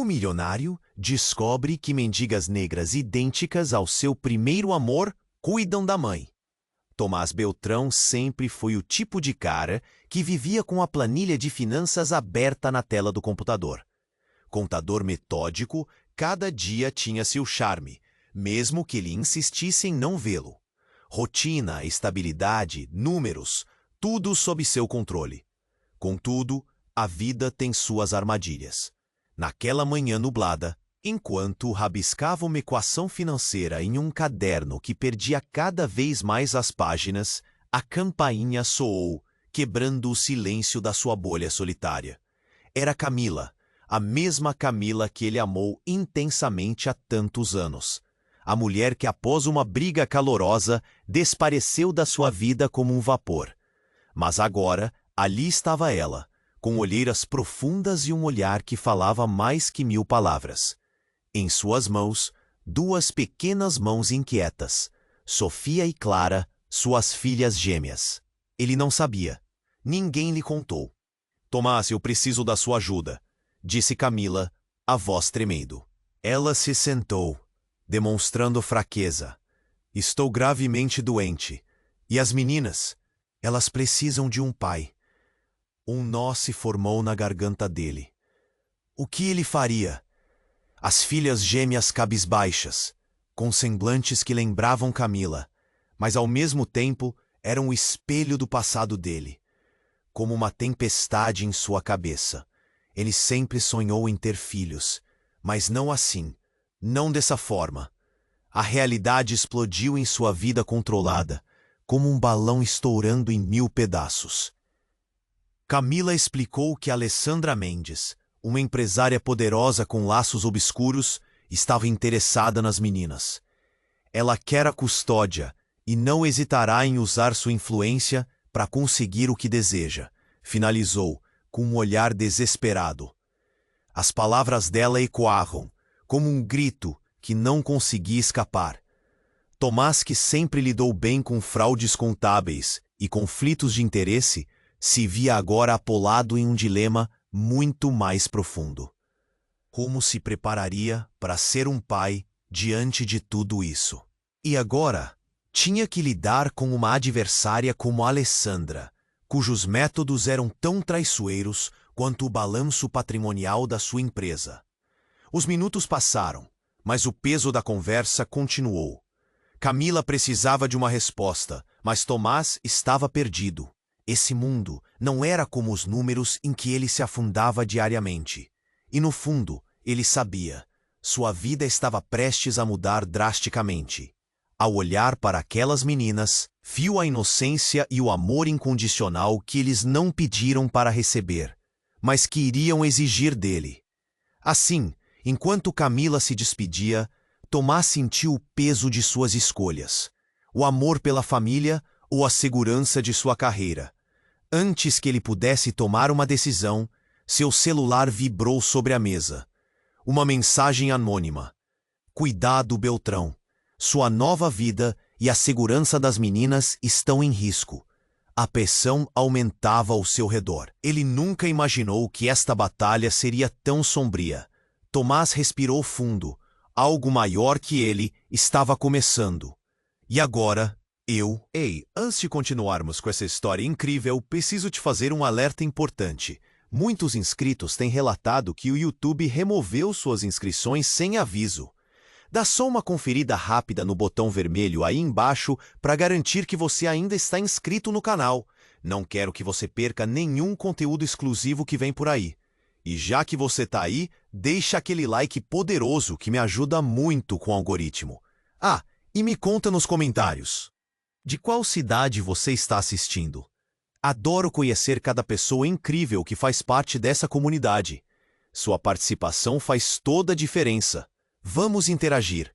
milionário descobre que mendigas negras idênticas ao seu primeiro amor cuidam da mãe. Tomás Beltrão sempre foi o tipo de cara que vivia com a planilha de finanças aberta na tela do computador. Contador metódico, cada dia tinha seu charme, mesmo que ele insistisse em não vê-lo. Rotina, estabilidade, números, tudo sob seu controle. Contudo, a vida tem suas armadilhas. Naquela manhã nublada, enquanto rabiscava uma equação financeira em um caderno que perdia cada vez mais as páginas, a campainha soou, quebrando o silêncio da sua bolha solitária. Era Camila, a mesma Camila que ele amou intensamente há tantos anos. A mulher que, após uma briga calorosa, desapareceu da sua vida como um vapor. Mas agora, ali estava ela, com olheiras profundas e um olhar que falava mais que 1000 palavras. Em suas mãos, 2 pequenas mãos inquietas, Sofia e Clara, suas filhas gêmeas. Ele não sabia. Ninguém lhe contou. Tomás, eu preciso da sua ajuda, disse Camila, a voz tremendo. Ela se sentou, demonstrando fraqueza. Estou gravemente doente. E as meninas? Elas precisam de um pai. Um nó se formou na garganta dele. O que ele faria? As filhas gêmeas cabisbaixas, com semblantes que lembravam Camila, mas ao mesmo tempo eram o espelho do passado dele. Como uma tempestade em sua cabeça. Ele sempre sonhou em ter filhos, mas não assim, não dessa forma. A realidade explodiu em sua vida controlada, como um balão estourando em 1000 pedaços. Camila explicou que Alessandra Mendes, uma empresária poderosa com laços obscuros, estava interessada nas meninas. Ela quer a custódia e não hesitará em usar sua influência para conseguir o que deseja, finalizou, com um olhar desesperado. As palavras dela ecoavam, como um grito que não conseguia escapar. Tomás, que sempre lidou bem com fraudes contábeis e conflitos de interesse, se via agora apolado em um dilema muito mais profundo. Como se prepararia para ser um pai diante de tudo isso? E agora, tinha que lidar com uma adversária como Alessandra, cujos métodos eram tão traiçoeiros quanto o balanço patrimonial da sua empresa. Os minutos passaram, mas o peso da conversa continuou. Camila precisava de uma resposta, mas Tomás estava perdido. Esse mundo não era como os números em que ele se afundava diariamente. E no fundo, ele sabia. Sua vida estava prestes a mudar drasticamente. Ao olhar para aquelas meninas, viu a inocência e o amor incondicional que eles não pediram para receber, mas que iriam exigir dele. Assim, enquanto Camila se despedia, Tomás sentiu o peso de suas escolhas. O amor pela família ou a segurança de sua carreira. Antes que ele pudesse tomar uma decisão, seu celular vibrou sobre a mesa. Uma mensagem anônima. Cuidado, Beltrão. Sua nova vida e a segurança das meninas estão em risco. A pressão aumentava ao seu redor. Ele nunca imaginou que esta batalha seria tão sombria. Tomás respirou fundo. Algo maior que ele estava começando. E agora... Ei, antes de continuarmos com essa história incrível, preciso te fazer um alerta importante. Muitos inscritos têm relatado que o YouTube removeu suas inscrições sem aviso. Dá só uma conferida rápida no botão vermelho aí embaixo para garantir que você ainda está inscrito no canal. Não quero que você perca nenhum conteúdo exclusivo que vem por aí. E já que você está aí, deixa aquele like poderoso que me ajuda muito com o algoritmo. Ah, e me conta nos comentários. De qual cidade você está assistindo? Adoro conhecer cada pessoa incrível que faz parte dessa comunidade. Sua participação faz toda a diferença. Vamos interagir.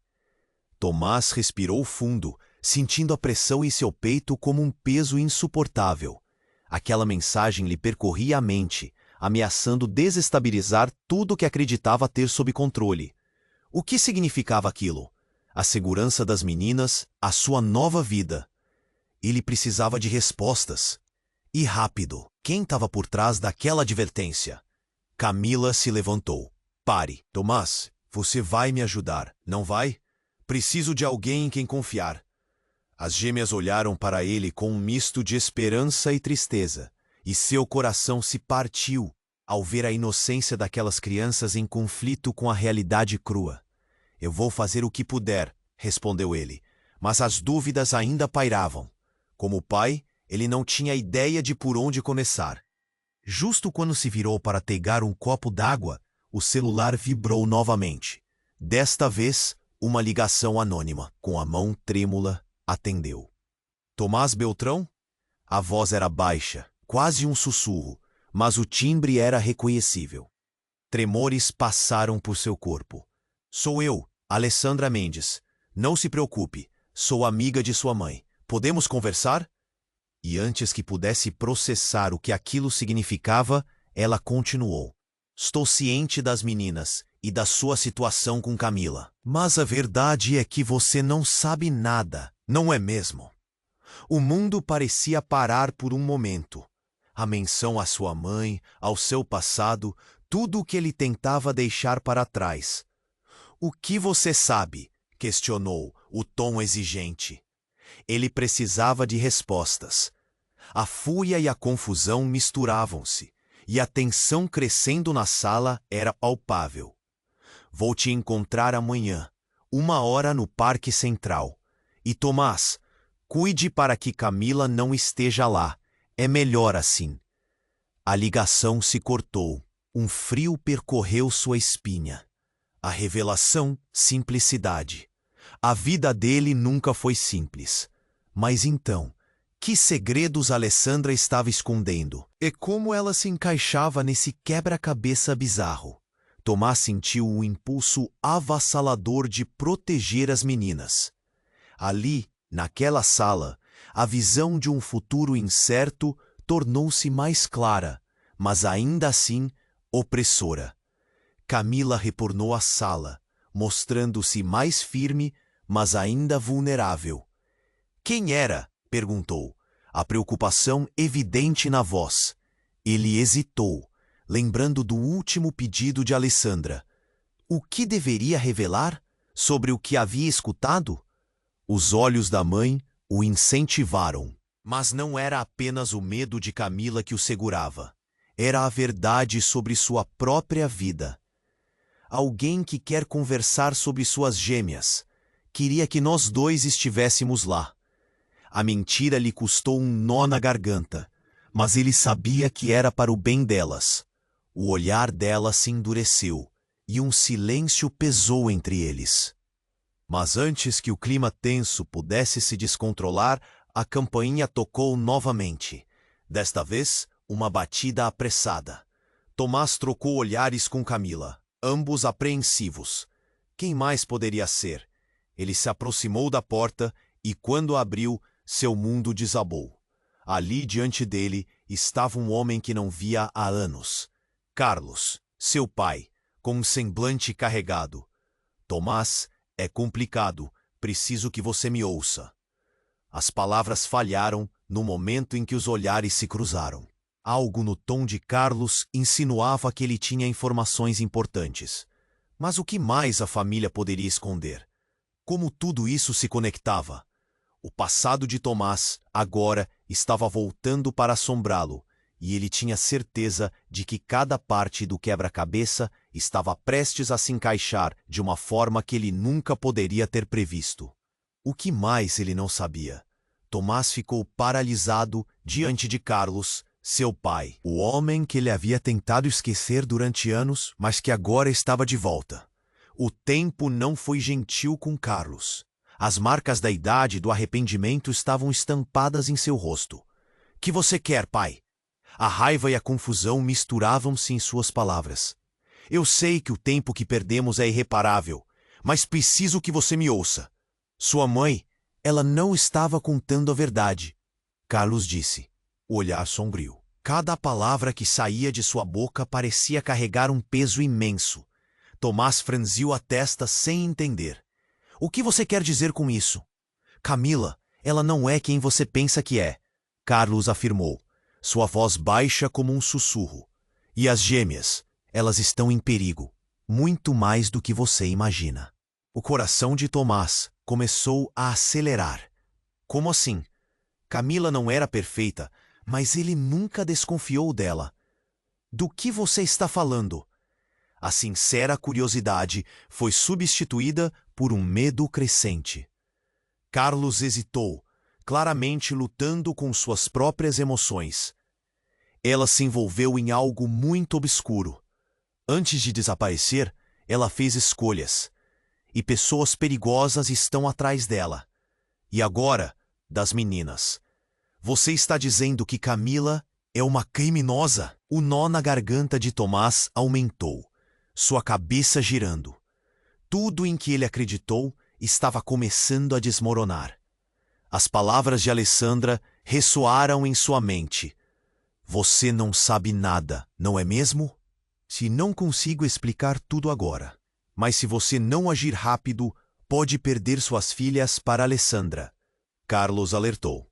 Tomás respirou fundo, sentindo a pressão em seu peito como um peso insuportável. Aquela mensagem lhe percorria a mente, ameaçando desestabilizar tudo que acreditava ter sob controle. O que significava aquilo? A segurança das meninas, a sua nova vida. Ele precisava de respostas. E rápido. Quem estava por trás daquela advertência? Camila se levantou. Pare, Tomás, você vai me ajudar, não vai? Preciso de alguém em quem confiar. As gêmeas olharam para ele com um misto de esperança e tristeza, e seu coração se partiu ao ver a inocência daquelas crianças em conflito com a realidade crua. Eu vou fazer o que puder, respondeu ele, mas as dúvidas ainda pairavam. Como pai, ele não tinha ideia de por onde começar. Justo quando se virou para pegar um copo d'água, o celular vibrou novamente. Desta vez, uma ligação anônima, com a mão trêmula, atendeu. Tomás Beltrão? A voz era baixa, quase um sussurro, mas o timbre era reconhecível. Tremores passaram por seu corpo. Sou eu, Alessandra Mendes. Não se preocupe, sou amiga de sua mãe. Podemos conversar? E antes que pudesse processar o que aquilo significava, ela continuou. Estou ciente das meninas e da sua situação com Camila. Mas a verdade é que você não sabe nada, não é mesmo? O mundo parecia parar por um momento. A menção à sua mãe, ao seu passado, tudo o que ele tentava deixar para trás. O que você sabe? Questionou, o tom exigente. Ele precisava de respostas. A fúria e a confusão misturavam-se, e a tensão crescendo na sala era palpável. Vou te encontrar amanhã, 1 hora no Parque Central. E Tomás, cuide para que Camila não esteja lá. É melhor assim. A ligação se cortou. Um frio percorreu sua espinha. A revelação, simplicidade. A vida dele nunca foi simples. Mas então, que segredos Alessandra estava escondendo? E como ela se encaixava nesse quebra-cabeça bizarro? Tomás sentiu o impulso avassalador de proteger as meninas. Ali, naquela sala, a visão de um futuro incerto tornou-se mais clara, mas ainda assim opressora. Camila retornou à sala, mostrando-se mais firme, mas ainda vulnerável. Quem era? Perguntou, a preocupação evidente na voz. Ele hesitou, lembrando do último pedido de Alessandra. O que deveria revelar sobre o que havia escutado? Os olhos da mãe o incentivaram. Mas não era apenas o medo de Camila que o segurava. Era a verdade sobre sua própria vida. Alguém que quer conversar sobre suas gêmeas. Queria que nós dois estivéssemos lá. A mentira lhe custou um nó na garganta, mas ele sabia que era para o bem delas. O olhar dela se endureceu, e um silêncio pesou entre eles. Mas antes que o clima tenso pudesse se descontrolar, a campainha tocou novamente. Desta vez, uma batida apressada. Tomás trocou olhares com Camila, ambos apreensivos. Quem mais poderia ser? Ele se aproximou da porta e, quando a abriu, seu mundo desabou. Ali diante dele estava um homem que não via há anos. Carlos, seu pai, com um semblante carregado. Tomás, é complicado, preciso que você me ouça. As palavras falharam no momento em que os olhares se cruzaram. Algo no tom de Carlos insinuava que ele tinha informações importantes. Mas o que mais a família poderia esconder? Como tudo isso se conectava? O passado de Tomás, agora, estava voltando para assombrá-lo, e ele tinha certeza de que cada parte do quebra-cabeça estava prestes a se encaixar de uma forma que ele nunca poderia ter previsto. O que mais ele não sabia? Tomás ficou paralisado diante de Carlos, seu pai, o homem que ele havia tentado esquecer durante anos, mas que agora estava de volta. O tempo não foi gentil com Carlos. As marcas da idade e do arrependimento estavam estampadas em seu rosto. — Que você quer, pai? A raiva e a confusão misturavam-se em suas palavras. Eu sei que o tempo que perdemos é irreparável, mas preciso que você me ouça. Sua mãe, ela não estava contando a verdade. Carlos disse, o olhar sombrio. Cada palavra que saía de sua boca parecia carregar um peso imenso. Tomás franziu a testa sem entender. O que você quer dizer com isso? Camila, ela não é quem você pensa que é, Carlos afirmou, sua voz baixa como um sussurro. E as gêmeas, elas estão em perigo. muito mais do que você imagina. O coração de Tomás começou a acelerar. Como assim? Camila não era perfeita, mas ele nunca desconfiou dela. Do que você está falando? A sincera curiosidade foi substituída por um medo crescente. Carlos hesitou, claramente lutando com suas próprias emoções. Ela se envolveu em algo muito obscuro. Antes de desaparecer, ela fez escolhas. E pessoas perigosas estão atrás dela. E agora, das meninas. Você está dizendo que Camila é uma criminosa? O nó na garganta de Tomás aumentou, sua cabeça girando. Tudo em que ele acreditou estava começando a desmoronar. As palavras de Alessandra ressoaram em sua mente. Você não sabe nada, não é mesmo? Se não consigo explicar tudo agora, mas se você não agir rápido, pode perder suas filhas para Alessandra. Carlos alertou.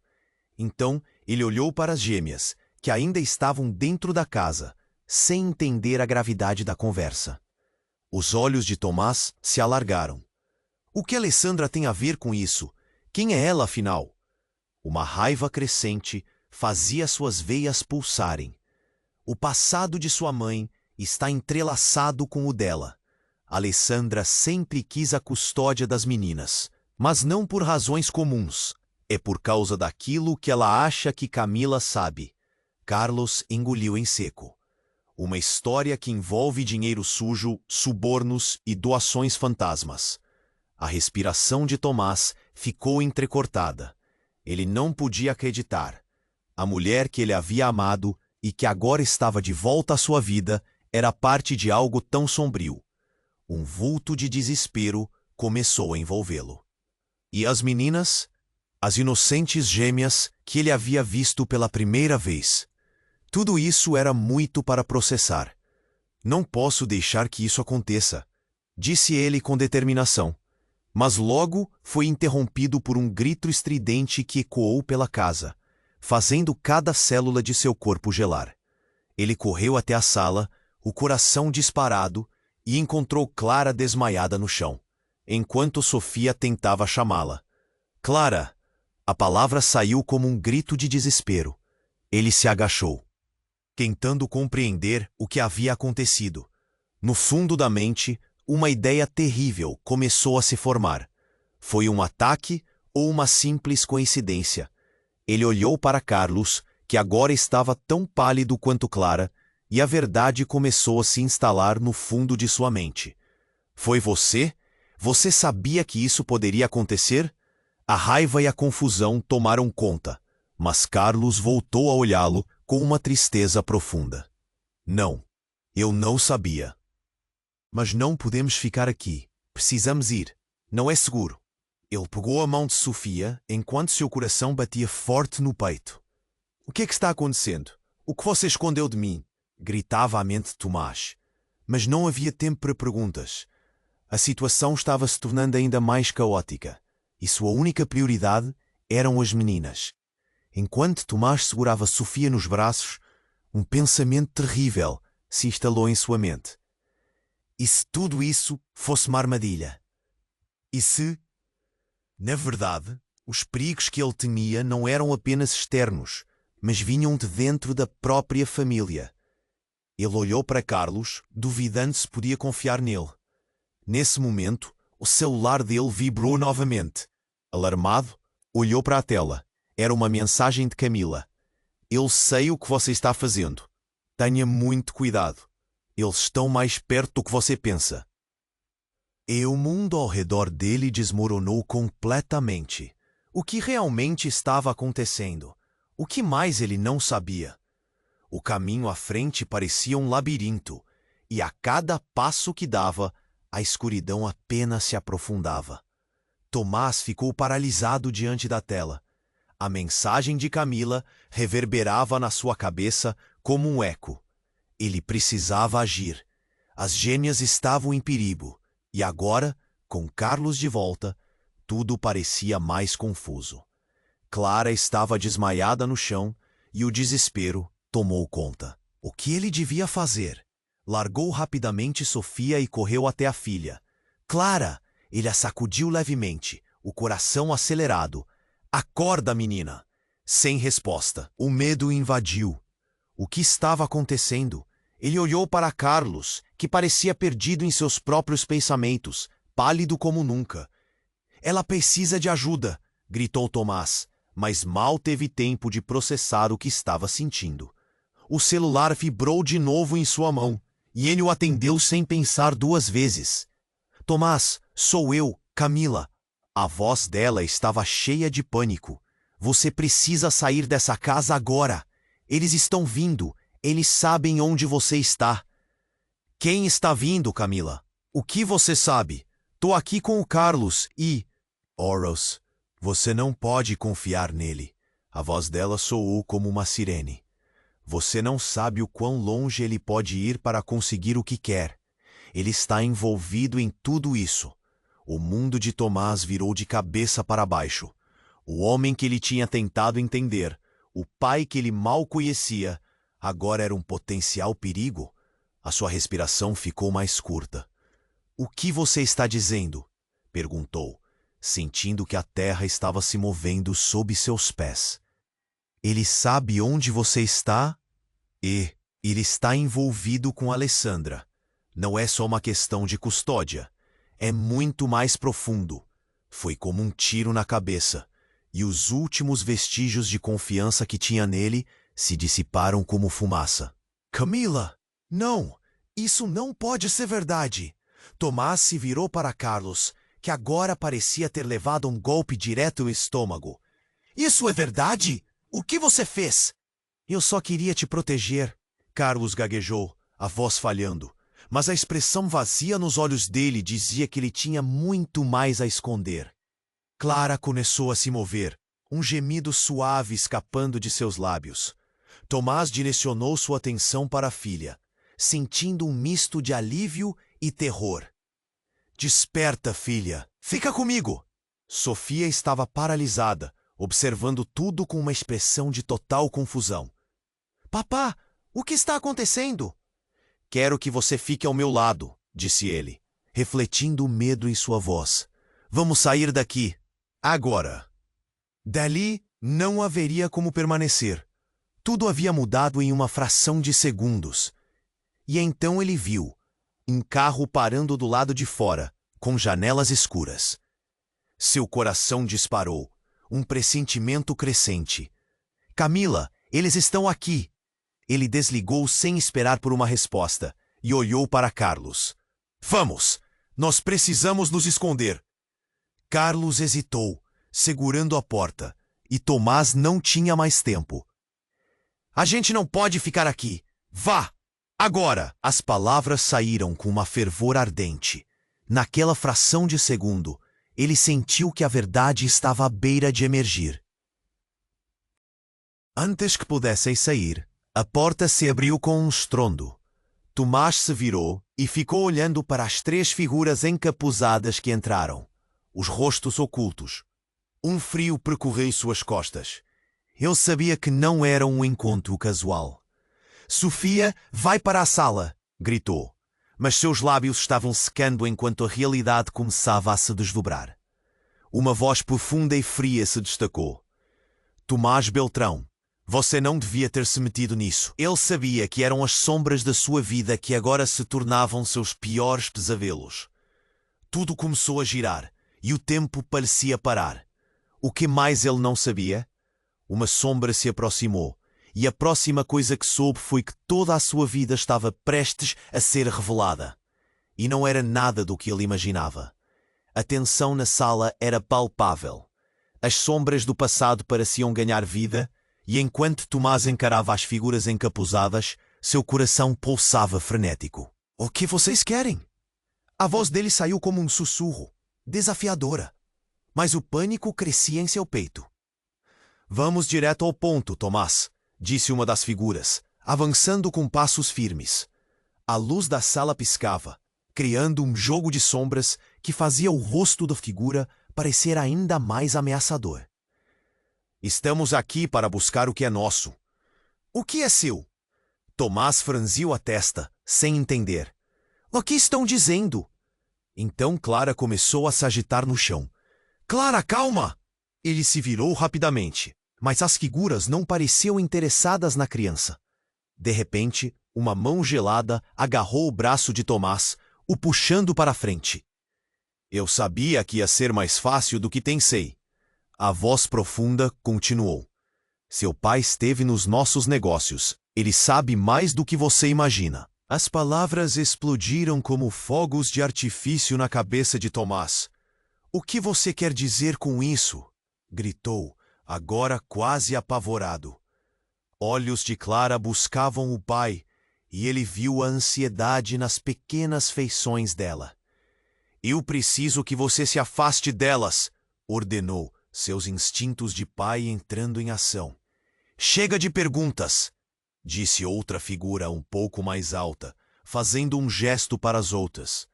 Então ele olhou para as gêmeas, que ainda estavam dentro da casa, sem entender a gravidade da conversa. Os olhos de Tomás se alargaram. O que Alessandra tem a ver com isso? Quem é ela, afinal? Uma raiva crescente fazia suas veias pulsarem. O passado de sua mãe está entrelaçado com o dela. Alessandra sempre quis a custódia das meninas, mas não por razões comuns. É por causa daquilo que ela acha que Camila sabe. Carlos engoliu em seco. Uma história que envolve dinheiro sujo, subornos e doações fantasmas. A respiração de Tomás ficou entrecortada. Ele não podia acreditar. A mulher que ele havia amado e que agora estava de volta à sua vida era parte de algo tão sombrio. Um vulto de desespero começou a envolvê-lo. E as meninas? As inocentes gêmeas que ele havia visto pela primeira vez. Tudo isso era muito para processar. Não posso deixar que isso aconteça, disse ele com determinação. Mas logo foi interrompido por um grito estridente que ecoou pela casa, fazendo cada célula de seu corpo gelar. Ele correu até a sala, o coração disparado, e encontrou Clara desmaiada no chão, enquanto Sofia tentava chamá-la. Clara! A palavra saiu como um grito de desespero. Ele se agachou, tentando compreender o que havia acontecido. No fundo da mente, uma ideia terrível começou a se formar. Foi um ataque ou uma simples coincidência? Ele olhou para Carlos, que agora estava tão pálido quanto Clara, e a verdade começou a se instalar no fundo de sua mente. Foi você? Você sabia que isso poderia acontecer? A raiva e a confusão tomaram conta, mas Carlos voltou a olhá-lo com uma tristeza profunda. Não, eu não sabia. Mas não podemos ficar aqui. Precisamos ir. Não é seguro. Ele pegou a mão de Sofia enquanto seu coração batia forte no peito. O que é que está acontecendo? O que você escondeu de mim? Gritava a mente de Tomás. Mas não havia tempo para perguntas. A situação estava se tornando ainda mais caótica, e sua única prioridade eram as meninas. Enquanto Tomás segurava Sofia nos braços, um pensamento terrível se instalou em sua mente. E se tudo isso fosse uma armadilha? E se, na verdade, os perigos que ele temia não eram apenas externos, mas vinham de dentro da própria família? Ele olhou para Carlos, duvidando se podia confiar nele. Nesse momento, o celular dele vibrou novamente. Alarmado, olhou para a tela. Era uma mensagem de Camila. Eu sei o que você está fazendo. Tenha muito cuidado. Eles estão mais perto do que você pensa. E o mundo ao redor dele desmoronou completamente. O que realmente estava acontecendo? O que mais ele não sabia? O caminho à frente parecia um labirinto, e a cada passo que dava, a escuridão apenas se aprofundava. Tomás ficou paralisado diante da tela. A mensagem de Camila reverberava na sua cabeça como um eco. Ele precisava agir. As gêmeas estavam em perigo, e agora, com Carlos de volta, tudo parecia mais confuso. Clara estava desmaiada no chão, e o desespero tomou conta. O que ele devia fazer? Largou rapidamente Sofia e correu até a filha. Clara! Ele a sacudiu levemente, o coração acelerado. Acorda, menina! Sem resposta. O medo o invadiu. O que estava acontecendo? Ele olhou para Carlos, que parecia perdido em seus próprios pensamentos, pálido como nunca. Ela precisa de ajuda, gritou Tomás, mas mal teve tempo de processar o que estava sentindo. O celular vibrou de novo em sua mão, e ele o atendeu sem pensar duas vezes. Tomás, sou eu, Camila. A voz dela estava cheia de pânico. Você precisa sair dessa casa agora. Eles estão vindo. Eles sabem onde você está. Quem está vindo, Camila? O que você sabe? Tô aqui com o Carlos e... Oros, você não pode confiar nele. A voz dela soou como uma sirene. Você não sabe o quão longe ele pode ir para conseguir o que quer. Ele está envolvido em tudo isso. O mundo de Tomás virou de cabeça para baixo. O homem que ele tinha tentado entender, o pai que ele mal conhecia, agora era um potencial perigo. A sua respiração ficou mais curta. O que você está dizendo? Perguntou, sentindo que a terra estava se movendo sob seus pés. Ele sabe onde você está? E ele está envolvido com Alessandra. Não é só uma questão de custódia. É muito mais profundo. Foi como um tiro na cabeça, e os últimos vestígios de confiança que tinha nele se dissiparam como fumaça. Camila! Não! Isso não pode ser verdade! Tomás se virou para Carlos, que agora parecia ter levado um golpe direto no estômago. Isso é verdade? O que você fez? Eu só queria te proteger, Carlos gaguejou, a voz falhando. Mas a expressão vazia nos olhos dele dizia que ele tinha muito mais a esconder. Clara começou a se mover, um gemido suave escapando de seus lábios. Tomás direcionou sua atenção para a filha, sentindo um misto de alívio e terror. Desperta, filha. Fica comigo. Sofia estava paralisada, observando tudo com uma expressão de total confusão. Papá, o que está acontecendo? Quero que você fique ao meu lado, disse ele, refletindo o medo em sua voz. Vamos sair daqui. Agora. Dali não haveria como permanecer. Tudo havia mudado em uma fração de segundos. E então ele viu um carro parando do lado de fora, com janelas escuras. Seu coração disparou, um pressentimento crescente. Camila, eles estão aqui. Ele desligou sem esperar por uma resposta e olhou para Carlos. Vamos! Nós precisamos nos esconder! Carlos hesitou, segurando a porta, e Tomás não tinha mais tempo. A gente não pode ficar aqui! Vá! Agora! As palavras saíram com uma fervor ardente. Naquela fração de segundo, ele sentiu que a verdade estava à beira de emergir. Antes que pudessem sair, a porta se abriu com um estrondo. Tomás se virou e ficou olhando para as três figuras encapuzadas que entraram, os rostos ocultos. Um frio percorreu suas costas. Ele sabia que não era um encontro casual. Sofia, vai para a sala, gritou, mas seus lábios estavam secando enquanto a realidade começava a se desdobrar. Uma voz profunda e fria se destacou. Tomás Beltrão. Você não devia ter se metido nisso. Ele sabia que eram as sombras da sua vida que agora se tornavam seus piores pesadelos. Tudo começou a girar, e o tempo parecia parar. O que mais ele não sabia? Uma sombra se aproximou, e a próxima coisa que soube foi que toda a sua vida estava prestes a ser revelada. E não era nada do que ele imaginava. A tensão na sala era palpável. As sombras do passado pareciam ganhar vida, e enquanto Tomás encarava as figuras encapuzadas, seu coração pulsava frenético. O que vocês querem? A voz dele saiu como um sussurro, desafiadora, mas o pânico crescia em seu peito. Vamos direto ao ponto, Tomás, disse uma das figuras, avançando com passos firmes. A luz da sala piscava, criando um jogo de sombras que fazia o rosto da figura parecer ainda mais ameaçador. Estamos aqui para buscar o que é nosso. O que é seu? Tomás franziu a testa, sem entender. O que estão dizendo? Então Clara começou a se agitar no chão. Clara, calma! Ele se virou rapidamente, mas as figuras não pareciam interessadas na criança. De repente, uma mão gelada agarrou o braço de Tomás, o puxando para a frente. Eu sabia que ia ser mais fácil do que pensei. A voz profunda continuou. Seu pai esteve nos nossos negócios. Ele sabe mais do que você imagina. As palavras explodiram como fogos de artifício na cabeça de Tomás. O que você quer dizer com isso? Gritou, agora quase apavorado. Olhos de Clara buscavam o pai, e ele viu a ansiedade nas pequenas feições dela. Eu preciso que você se afaste delas, ordenou, seus instintos de pai entrando em ação. Chega de perguntas, disse outra figura um pouco mais alta, fazendo um gesto para as outras.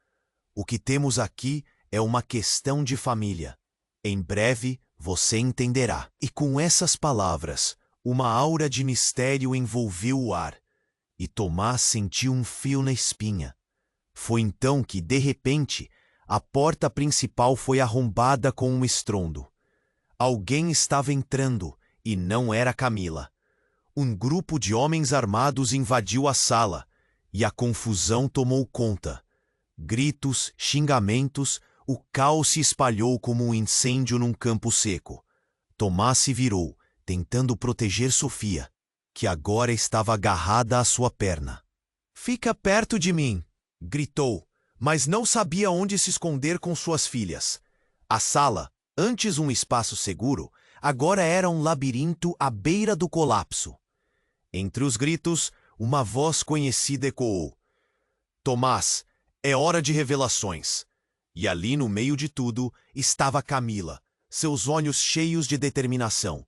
O que temos aqui é uma questão de família. Em breve você entenderá. E com essas palavras, uma aura de mistério envolveu o ar, e Tomás sentiu um fio na espinha. Foi então que, de repente, a porta principal foi arrombada com um estrondo. Alguém estava entrando, e não era Camila. Um grupo de homens armados invadiu a sala, e a confusão tomou conta. Gritos, xingamentos, o caos se espalhou como um incêndio num campo seco. Tomás se virou, tentando proteger Sofia, que agora estava agarrada à sua perna. Fica perto de mim, gritou, mas não sabia onde se esconder com suas filhas. A sala, antes um espaço seguro, agora era um labirinto à beira do colapso. Entre os gritos, uma voz conhecida ecoou. Tomás, é hora de revelações. E ali no meio de tudo estava Camila, seus olhos cheios de determinação.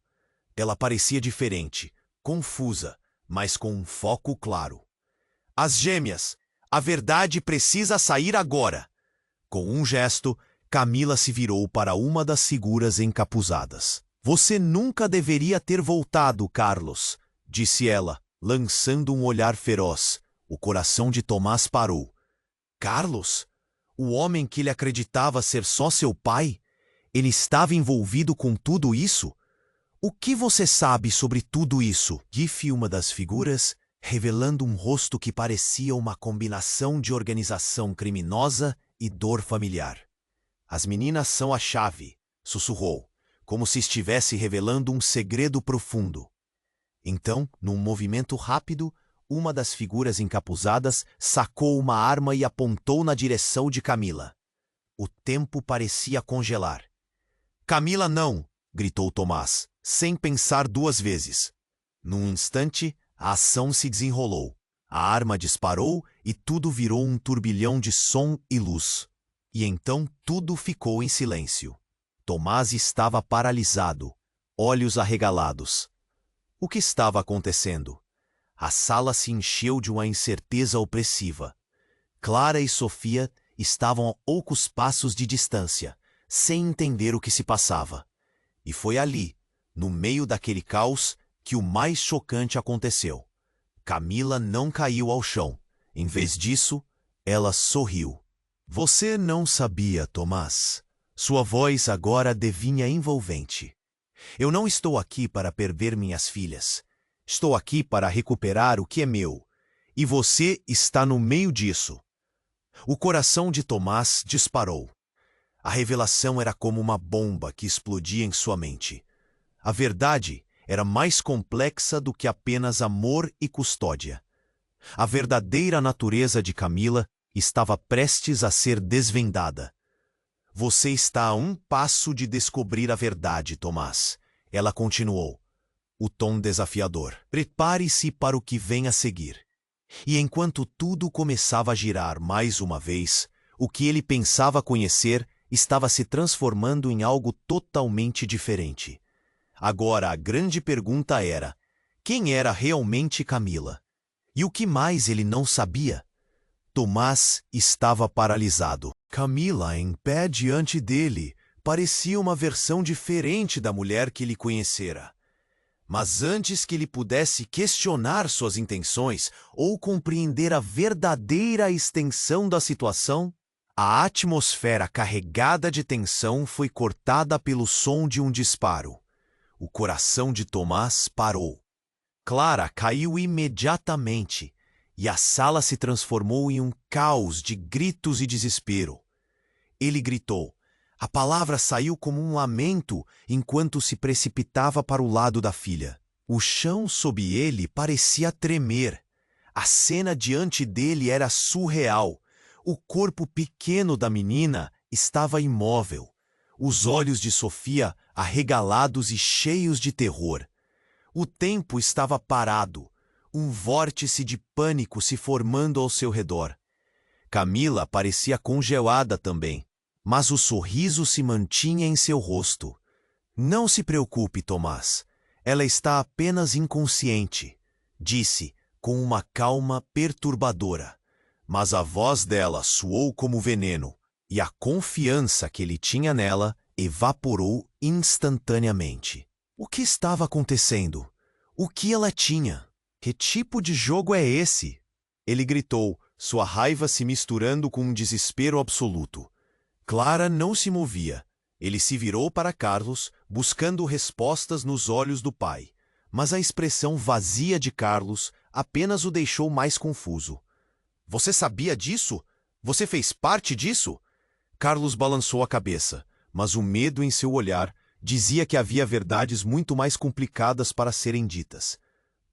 Ela parecia diferente, confusa, mas com um foco claro. As gêmeas, a verdade precisa sair agora. Com um gesto, Camila se virou para uma das figuras encapuzadas. Você nunca deveria ter voltado, Carlos, disse ela, lançando um olhar feroz. O coração de Tomás parou. Carlos? O homem que ele acreditava ser só seu pai? Ele estava envolvido com tudo isso? O que você sabe sobre tudo isso? Disse uma das figuras, revelando um rosto que parecia uma combinação de organização criminosa e dor familiar. As meninas são a chave, sussurrou, como se estivesse revelando um segredo profundo. Então, num movimento rápido, uma das figuras encapuzadas sacou uma arma e apontou na direção de Camila. O tempo parecia congelar. Camila, não! Gritou Tomás, sem pensar duas vezes. Num instante, a ação se desenrolou. A arma disparou e tudo virou um turbilhão de som e luz. E então tudo ficou em silêncio. Tomás estava paralisado, olhos arregalados. O que estava acontecendo? A sala se encheu de uma incerteza opressiva. Clara e Sofia estavam a poucos passos de distância, sem entender o que se passava. E foi ali, no meio daquele caos, que o mais chocante aconteceu. Camila não caiu ao chão. Em vez disso, ela sorriu. Você não sabia, Tomás. Sua voz agora devinha envolvente. Eu não estou aqui para perder minhas filhas. Estou aqui para recuperar o que é meu. E você está no meio disso. O coração de Tomás disparou. A revelação era como uma bomba que explodia em sua mente. A verdade era mais complexa do que apenas amor e custódia. A verdadeira natureza de Camila estava prestes a ser desvendada. Você está a um passo de descobrir a verdade, Tomás. Ela continuou, o tom desafiador. Prepare-se para o que vem a seguir. E enquanto tudo começava a girar mais uma vez, o que ele pensava conhecer estava se transformando em algo totalmente diferente. Agora a grande pergunta era, quem era realmente Camila? E o que mais ele não sabia? Tomás estava paralisado. Camila, em pé diante dele, parecia uma versão diferente da mulher que ele conhecera. Mas antes que ele pudesse questionar suas intenções ou compreender a verdadeira extensão da situação, a atmosfera carregada de tensão foi cortada pelo som de um disparo. O coração de Tomás parou. Clara caiu imediatamente e a sala se transformou em um caos de gritos e desespero. Ele gritou. A palavra saiu como um lamento enquanto se precipitava para o lado da filha. O chão sob ele parecia tremer. A cena diante dele era surreal. O corpo pequeno da menina estava imóvel. Os olhos de Sofia arregalados e cheios de terror. O tempo estava parado. Um vórtice de pânico se formando ao seu redor. Camila parecia congelada também. Mas o sorriso se mantinha em seu rosto. Não se preocupe, Tomás. Ela está apenas inconsciente, disse, com uma calma perturbadora. Mas a voz dela soou como veneno, e a confiança que ele tinha nela evaporou instantaneamente. O que estava acontecendo? O que ela tinha? Que tipo de jogo é esse? Ele gritou, sua raiva se misturando com um desespero absoluto. Clara não se movia. Ele se virou para Carlos, buscando respostas nos olhos do pai. Mas a expressão vazia de Carlos apenas o deixou mais confuso. Você sabia disso? Você fez parte disso? Carlos balançou a cabeça, mas o medo em seu olhar dizia que havia verdades muito mais complicadas para serem ditas.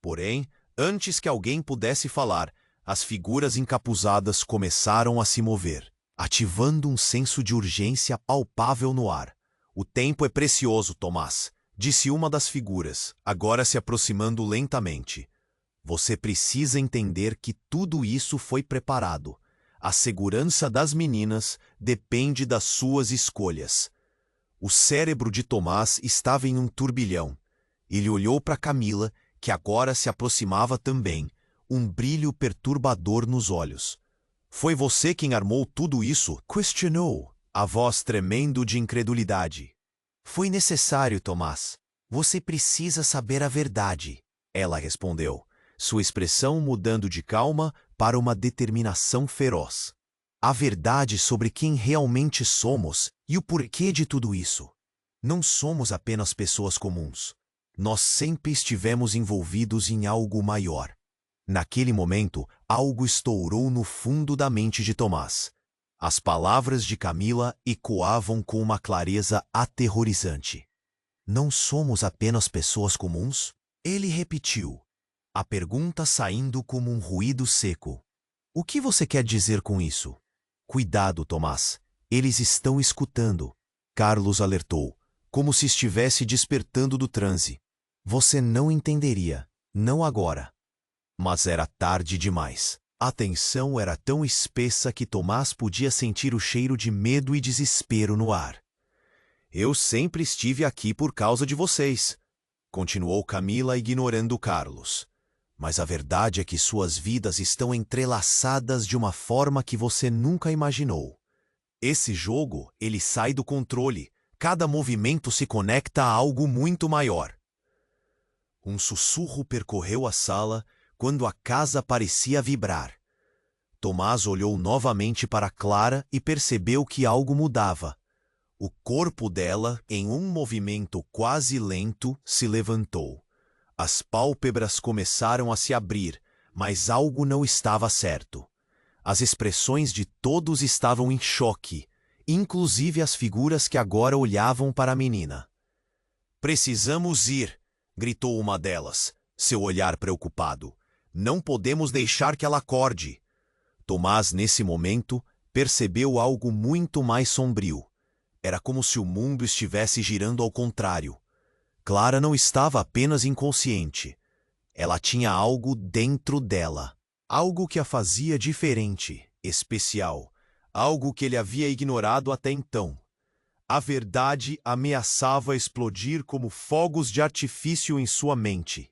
Porém, antes que alguém pudesse falar, as figuras encapuzadas começaram a se mover, ativando um senso de urgência palpável no ar. O tempo é precioso, Tomás, disse uma das figuras, agora se aproximando lentamente. Você precisa entender que tudo isso foi preparado. A segurança das meninas depende das suas escolhas. O cérebro de Tomás estava em um turbilhão. Ele olhou para Camila, que agora se aproximava também, um brilho perturbador nos olhos. Foi você quem armou tudo isso? Questionou, a voz tremendo de incredulidade. Foi necessário, Tomás. Você precisa saber a verdade, ela respondeu, sua expressão mudando de calma para uma determinação feroz. A verdade sobre quem realmente somos e o porquê de tudo isso. Não somos apenas pessoas comuns. Nós sempre estivemos envolvidos em algo maior. Naquele momento, algo estourou no fundo da mente de Tomás. As palavras de Camila ecoavam com uma clareza aterrorizante. Não somos apenas pessoas comuns? Ele repetiu, a pergunta saindo como um ruído seco. O que você quer dizer com isso? Cuidado, Tomás. Eles estão escutando. Carlos alertou, como se estivesse despertando do transe. Você não entenderia, não agora. Mas era tarde demais. A tensão era tão espessa que Tomás podia sentir o cheiro de medo e desespero no ar. Eu sempre estive aqui por causa de vocês, continuou Camila ignorando Carlos. Mas a verdade é que suas vidas estão entrelaçadas de uma forma que você nunca imaginou. Esse jogo, ele sai do controle. Cada movimento se conecta a algo muito maior. Um sussurro percorreu a sala quando a casa parecia vibrar. Tomás olhou novamente para Clara e percebeu que algo mudava. O corpo dela, em um movimento quase lento, se levantou. As pálpebras começaram a se abrir, mas algo não estava certo. As expressões de todos estavam em choque, inclusive as figuras que agora olhavam para a menina. Precisamos ir, gritou uma delas, seu olhar preocupado. Não podemos deixar que ela acorde. Tomás, nesse momento, percebeu algo muito mais sombrio. Era como se o mundo estivesse girando ao contrário. Clara não estava apenas inconsciente. Ela tinha algo dentro dela. Algo que a fazia diferente, especial. Algo que ele havia ignorado até então. A verdade ameaçava explodir como fogos de artifício em sua mente.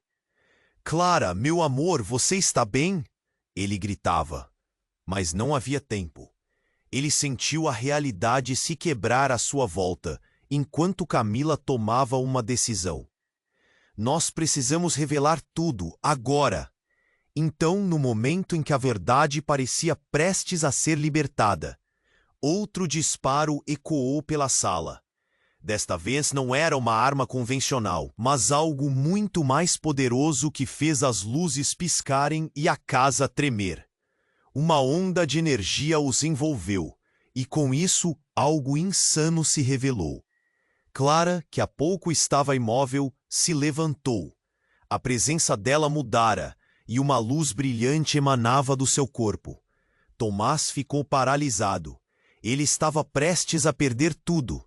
Clara, meu amor, você está bem? Ele gritava. Mas não havia tempo. Ele sentiu a realidade se quebrar à sua volta, enquanto Camila tomava uma decisão. Nós precisamos revelar tudo, agora. Então, no momento em que a verdade parecia prestes a ser libertada, outro disparo ecoou pela sala. Desta vez não era uma arma convencional, mas algo muito mais poderoso que fez as luzes piscarem e a casa tremer. Uma onda de energia os envolveu, e com isso algo insano se revelou. Clara, que há pouco estava imóvel, se levantou. A presença dela mudara, e uma luz brilhante emanava do seu corpo. Tomás ficou paralisado. Ele estava prestes a perder tudo.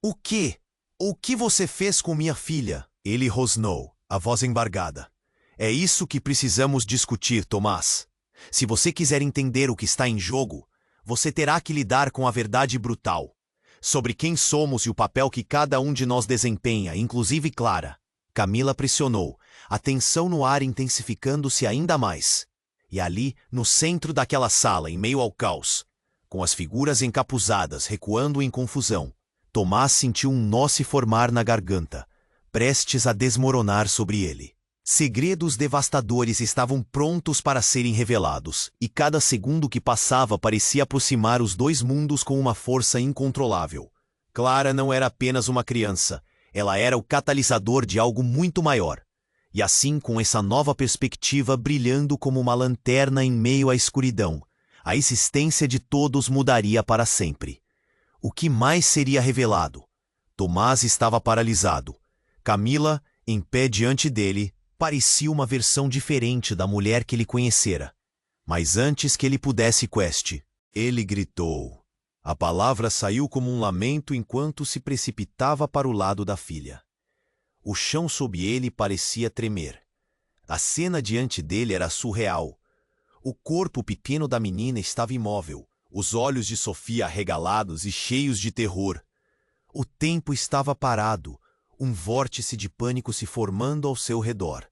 O quê? O que você fez com minha filha? Ele rosnou, a voz embargada. É isso que precisamos discutir, Tomás. Se você quiser entender o que está em jogo, você terá que lidar com a verdade brutal. Sobre quem somos e o papel que cada um de nós desempenha, inclusive Clara. Camila pressionou, a tensão no ar intensificando-se ainda mais. E ali, no centro daquela sala, em meio ao caos, com as figuras encapuzadas recuando em confusão, Tomás sentiu um nó se formar na garganta, prestes a desmoronar sobre ele. Segredos devastadores estavam prontos para serem revelados, e cada segundo que passava parecia aproximar os dois mundos com uma força incontrolável. Clara não era apenas uma criança, ela era o catalisador de algo muito maior. E assim, com essa nova perspectiva brilhando como uma lanterna em meio à escuridão, a existência de todos mudaria para sempre. O que mais seria revelado? Tomás estava paralisado. Camila, em pé diante dele, parecia uma versão diferente da mulher que ele conhecera. Mas antes que ele pudesse ele gritou. A palavra saiu como um lamento enquanto se precipitava para o lado da filha. O chão sob ele parecia tremer. A cena diante dele era surreal. O corpo pequeno da menina estava imóvel, os olhos de Sofia arregalados e cheios de terror. O tempo estava parado, um vórtice de pânico se formando ao seu redor.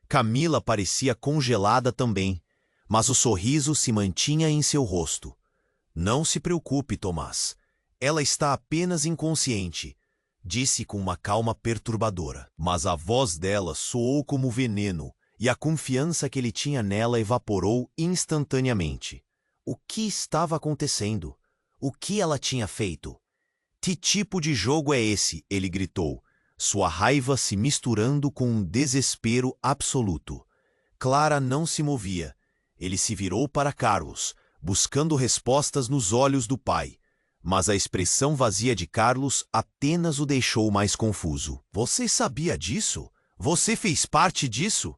Camila parecia congelada também, mas o sorriso se mantinha em seu rosto. Não se preocupe, Tomás. Ela está apenas inconsciente, disse com uma calma perturbadora. Mas a voz dela soou como veneno, e a confiança que ele tinha nela evaporou instantaneamente. O que estava acontecendo? O que ela tinha feito? Que tipo de jogo é esse? Ele gritou, sua raiva se misturando com um desespero absoluto. Clara não se movia. Ele se virou para Carlos, buscando respostas nos olhos do pai. Mas a expressão vazia de Carlos apenas o deixou mais confuso. Você sabia disso? Você fez parte disso?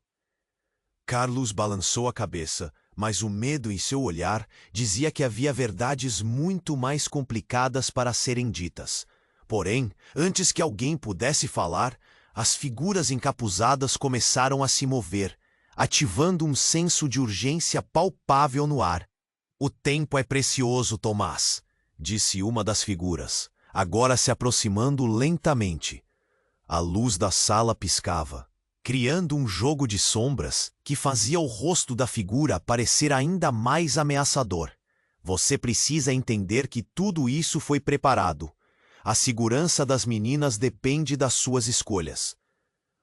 Carlos balançou a cabeça, mas o medo em seu olhar dizia que havia verdades muito mais complicadas para serem ditas. Porém, antes que alguém pudesse falar, as figuras encapuzadas começaram a se mover, ativando um senso de urgência palpável no ar. O tempo é precioso, Tomás, disse uma das figuras, agora se aproximando lentamente. A luz da sala piscava, criando um jogo de sombras que fazia o rosto da figura parecer ainda mais ameaçador. Você precisa entender que tudo isso foi preparado. A segurança das meninas depende das suas escolhas.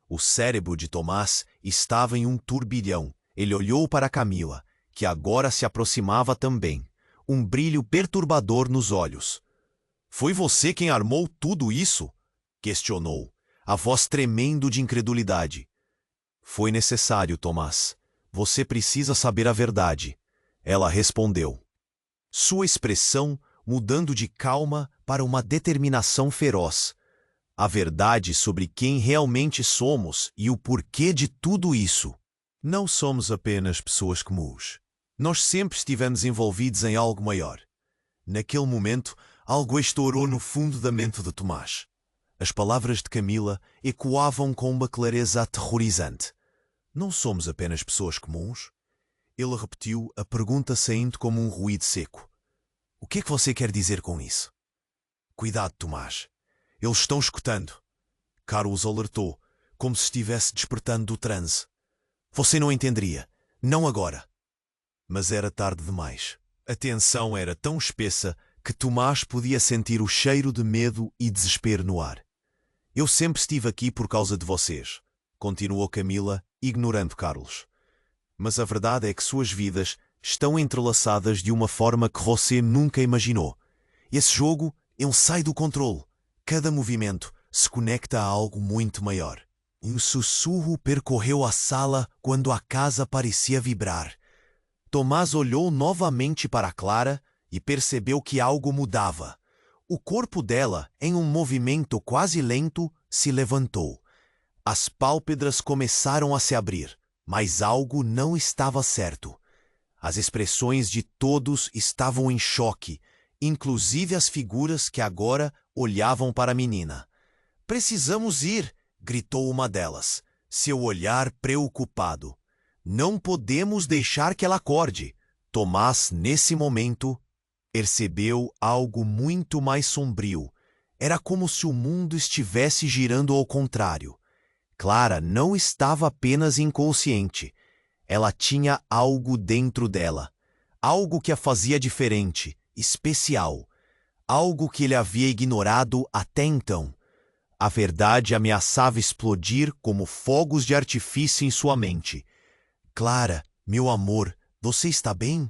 O cérebro de Tomás estava em um turbilhão. Ele olhou para Camila, que agora se aproximava também, um brilho perturbador nos olhos. Foi você quem armou tudo isso? Questionou, a voz tremendo de incredulidade. Foi necessário, Tomás. Você precisa saber a verdade. Ela respondeu. Sua expressão mudando de calma para uma determinação feroz. A verdade sobre quem realmente somos e o porquê de tudo isso. Não somos apenas pessoas comuns. Nós sempre estivemos envolvidos em algo maior. Naquele momento, algo estourou no fundo da mente de Tomás. As palavras de Camila ecoavam com uma clareza aterrorizante. Não somos apenas pessoas comuns? Ele repetiu a pergunta saindo como um ruído seco. O que é que você quer dizer com isso? Cuidado, Tomás. Eles estão escutando. Carlos alertou, como se estivesse despertando do transe. Você não entenderia. Não agora. Mas era tarde demais. A tensão era tão espessa que Tomás podia sentir o cheiro de medo e desespero no ar. Eu sempre estive aqui por causa de vocês. continuou Camila, ignorando Carlos. Mas a verdade é que suas vidas estão entrelaçadas de uma forma que você nunca imaginou. Esse jogo, ele sai do controle. Cada movimento se conecta a algo muito maior. Um sussurro percorreu a sala quando a casa parecia vibrar. Tomás olhou novamente para Clara e percebeu que algo mudava. O corpo dela, em um movimento quase lento, se levantou. As pálpebras começaram a se abrir, mas algo não estava certo. As expressões de todos estavam em choque, inclusive as figuras que agora olhavam para a menina. "Precisamos ir", gritou uma delas, seu olhar preocupado. "Não podemos deixar que ela acorde." Tomás, nesse momento, percebeu algo muito mais sombrio. Era como se o mundo estivesse girando ao contrário. Clara não estava apenas inconsciente. Ela tinha algo dentro dela. Algo que a fazia diferente, especial. Algo que ele havia ignorado até então. A verdade ameaçava explodir como fogos de artifício em sua mente. "Clara, meu amor, você está bem?"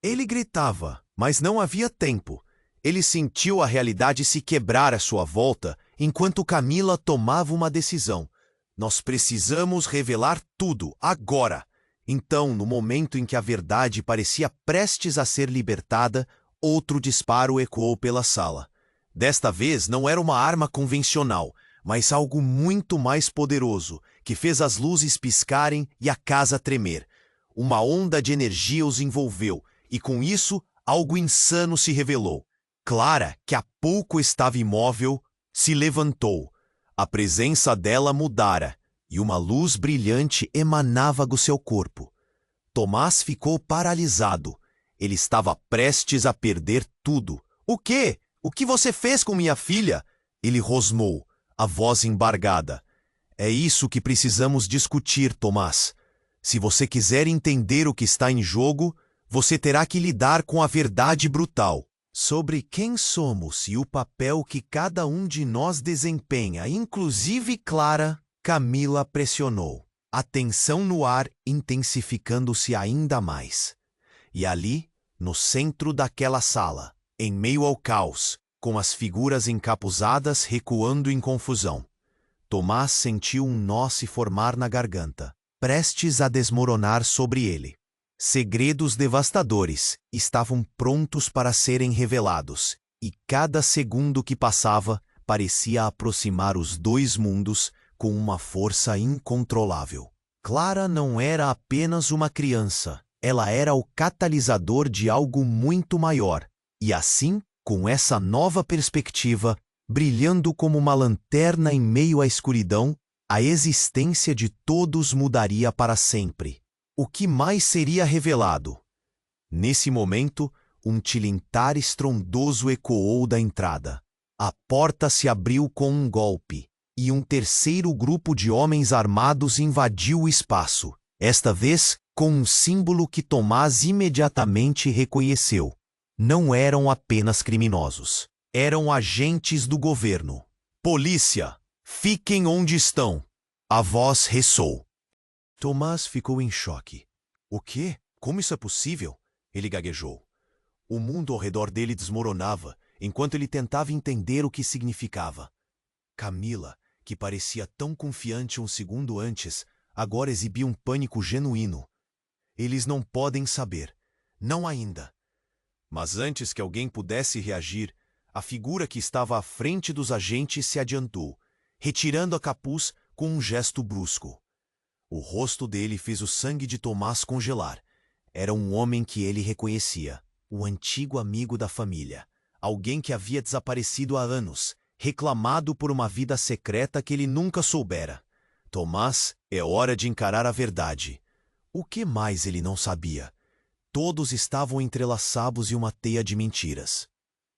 Ele gritava, mas não havia tempo. Ele sentiu a realidade se quebrar à sua volta enquanto Camila tomava uma decisão. "Nós precisamos revelar tudo, agora." Então, no momento em que a verdade parecia prestes a ser libertada, outro disparo ecoou pela sala. Desta vez não era uma arma convencional, mas algo muito mais poderoso, que fez as luzes piscarem e a casa tremer. Uma onda de energia os envolveu, e com isso, algo insano se revelou. Clara, que há pouco estava imóvel, se levantou. A presença dela mudara, e uma luz brilhante emanava do seu corpo. Tomás ficou paralisado. Ele estava prestes a perder tudo. "O quê? O que você fez com minha filha?" Ele rosnou, a voz embargada. "É isso que precisamos discutir, Tomás. Se você quiser entender o que está em jogo, você terá que lidar com a verdade brutal sobre quem somos e o papel que cada um de nós desempenha, inclusive Clara." Camila pressionou, a tensão no ar intensificando-se ainda mais. E ali, no centro daquela sala, em meio ao caos, com as figuras encapuzadas recuando em confusão, Tomás sentiu um nó se formar na garganta, prestes a desmoronar sobre ele. Segredos devastadores estavam prontos para serem revelados, e cada segundo que passava parecia aproximar os dois mundos com uma força incontrolável. Clara não era apenas uma criança, ela era o catalisador de algo muito maior, e assim, com essa nova perspectiva, brilhando como uma lanterna em meio à escuridão, a existência de todos mudaria para sempre. O que mais seria revelado? Nesse momento, um tilintar estrondoso ecoou da entrada. A porta se abriu com um golpe, e um terceiro grupo de homens armados invadiu o espaço, esta vez com um símbolo que Tomás imediatamente reconheceu. Não eram apenas criminosos, eram agentes do governo. "Polícia, fiquem onde estão!" A voz ressoou. Tomás ficou em choque. "O quê? Como isso é possível?" Ele gaguejou. O mundo ao redor dele desmoronava, enquanto ele tentava entender o que significava. Camila, que parecia tão confiante um segundo antes, agora exibia um pânico genuíno. "Eles não podem saber. Não ainda." Mas antes que alguém pudesse reagir, a figura que estava à frente dos agentes se adiantou, retirando a capuz com um gesto brusco. O rosto dele fez o sangue de Tomás congelar. Era um homem que ele reconhecia, o antigo amigo da família, alguém que havia desaparecido há anos, reclamado por uma vida secreta que ele nunca soubera. Tomás, é hora de encarar a verdade. O que mais ele não sabia? Todos estavam entrelaçados em uma teia de mentiras.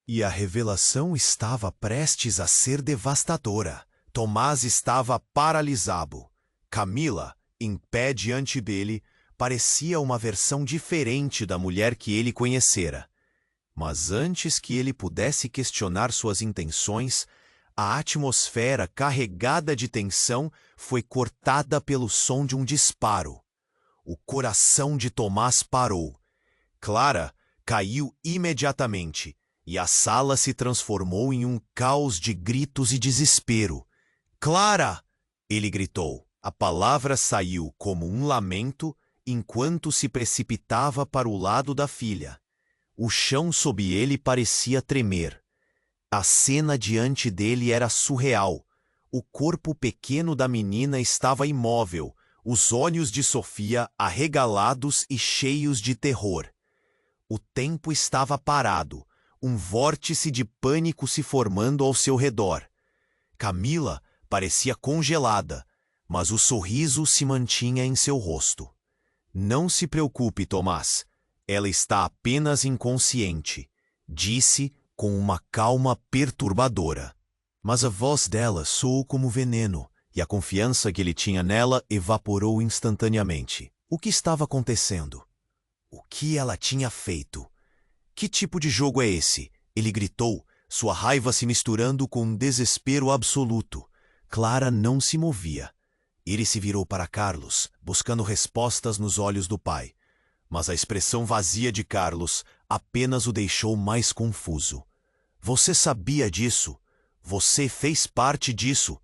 E a revelação estava prestes a ser devastadora. Tomás estava paralisado. Camila, em pé diante dele, parecia uma versão diferente da mulher que ele conhecera. Mas antes que ele pudesse questionar suas intenções, A atmosfera carregada de tensão foi cortada pelo som de um disparo. O coração de Tomás parou. Clara caiu imediatamente e a sala se transformou em um caos de gritos e desespero. "Clara!" ele gritou. A palavra saiu como um lamento enquanto se precipitava para o lado da filha. O chão sob ele parecia tremer. A cena diante dele era surreal. O corpo pequeno da menina estava imóvel, os olhos de Sofia arregalados e cheios de terror. O tempo estava parado, um vórtice de pânico se formando ao seu redor. Camila parecia congelada, mas o sorriso se mantinha em seu rosto. "Não se preocupe, Tomás. Ela está apenas inconsciente", disse com uma calma perturbadora. Mas a voz dela soou como veneno, e a confiança que ele tinha nela evaporou instantaneamente. O que estava acontecendo? O que ela tinha feito? "Que tipo de jogo é esse?" ele gritou, sua raiva se misturando com um desespero absoluto. Clara não se movia. Ele se virou para Carlos, buscando respostas nos olhos do pai. Mas a expressão vazia de Carlos apenas o deixou mais confuso. "Você sabia disso? Você fez parte disso?"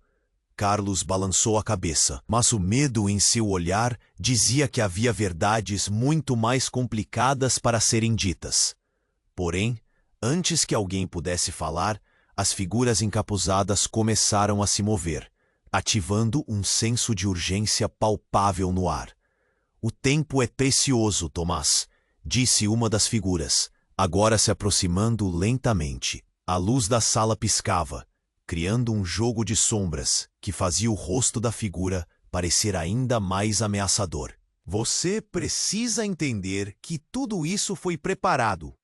Carlos balançou a cabeça, mas o medo em seu olhar dizia que havia verdades muito mais complicadas para serem ditas. Porém, antes que alguém pudesse falar, as figuras encapuzadas começaram a se mover, ativando um senso de urgência palpável no ar. "O tempo é precioso, Tomás", disse uma das figuras, agora se aproximando lentamente. A luz da sala piscava, criando um jogo de sombras que fazia o rosto da figura parecer ainda mais ameaçador. "Você precisa entender que tudo isso foi preparado.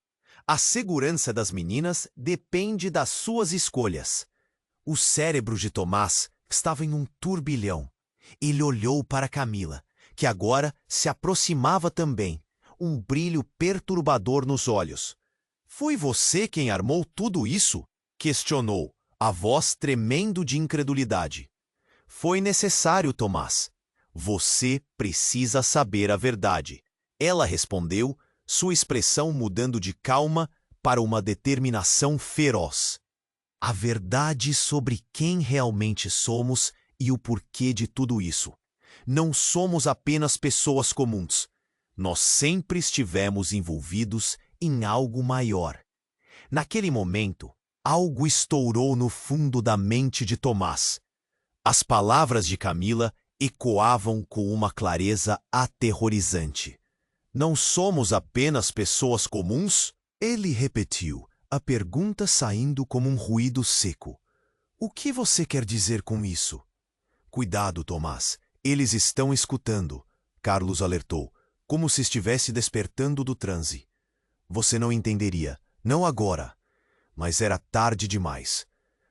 A segurança das meninas depende das suas escolhas." O cérebro de Tomás estava em um turbilhão. Ele olhou para Camila, que agora se aproximava também, um brilho perturbador nos olhos. "Foi você quem armou tudo isso?" questionou, a voz tremendo de incredulidade. "Foi necessário, Tomás. Você precisa saber a verdade." Ela respondeu, sua expressão mudando de calma para uma determinação feroz. "A verdade sobre quem realmente somos e o porquê de tudo isso. Não somos apenas pessoas comuns. Nós sempre estivemos envolvidos em algo maior." Naquele momento, algo estourou no fundo da mente de Tomás. As palavras de Camila ecoavam com uma clareza aterrorizante. "Não somos apenas pessoas comuns?" Ele repetiu, a pergunta saindo como um ruído seco. "O que você quer dizer com isso?" "Cuidado, Tomás. Eles estão escutando", Carlos alertou, como se estivesse despertando do transe. "Você não entenderia, não agora." Mas era tarde demais.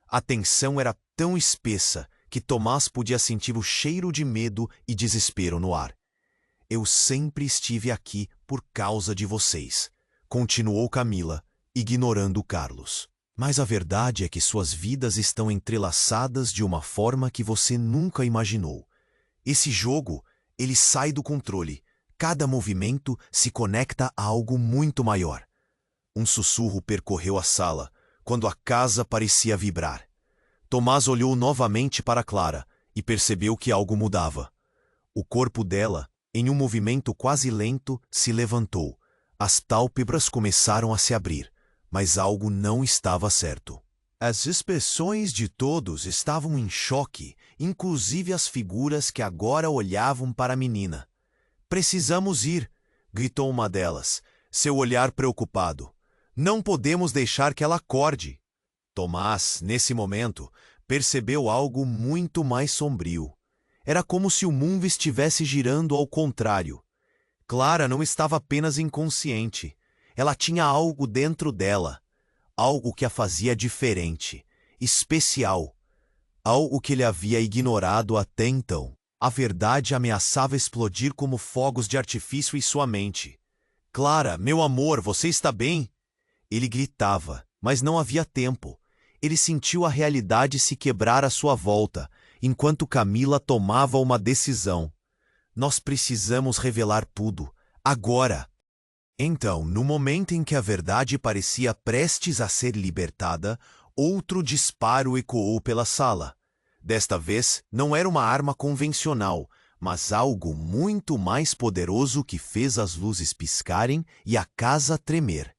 A tensão era tão espessa que Tomás podia sentir o cheiro de medo e desespero no ar. "Eu sempre estive aqui por causa de vocês", continuou Camila, ignorando Carlos. "Mas a verdade é que suas vidas estão entrelaçadas de uma forma que você nunca imaginou. Esse jogo, ele sai do controle. Cada movimento se conecta a algo muito maior." Um sussurro percorreu a sala, quando a casa parecia vibrar. Tomás olhou novamente para Clara e percebeu que algo mudava. O corpo dela, em um movimento quase lento, se levantou. As pálpebras começaram a se abrir, mas algo não estava certo. As expressões de todos estavam em choque, inclusive as figuras que agora olhavam para a menina. "Precisamos ir", gritou uma delas, seu olhar preocupado. "Não podemos deixar que ela acorde." Tomás, nesse momento, percebeu algo muito mais sombrio. Era como se o mundo estivesse girando ao contrário. Clara não estava apenas inconsciente. Ela tinha algo dentro dela. Algo que a fazia diferente, especial. Algo que ele havia ignorado até então. A verdade ameaçava explodir como fogos de artifício em sua mente. "Clara, meu amor, você está bem?" Ele gritava, mas não havia tempo. ele sentiu a realidade se quebrar à sua volta, enquanto Camila tomava uma decisão. Nós precisamos revelar tudo, agora! Então, no momento em que a verdade parecia prestes a ser libertada, outro disparo ecoou pela sala. Desta vez, não era uma arma convencional, mas algo muito mais poderoso que fez as luzes piscarem e a casa tremer.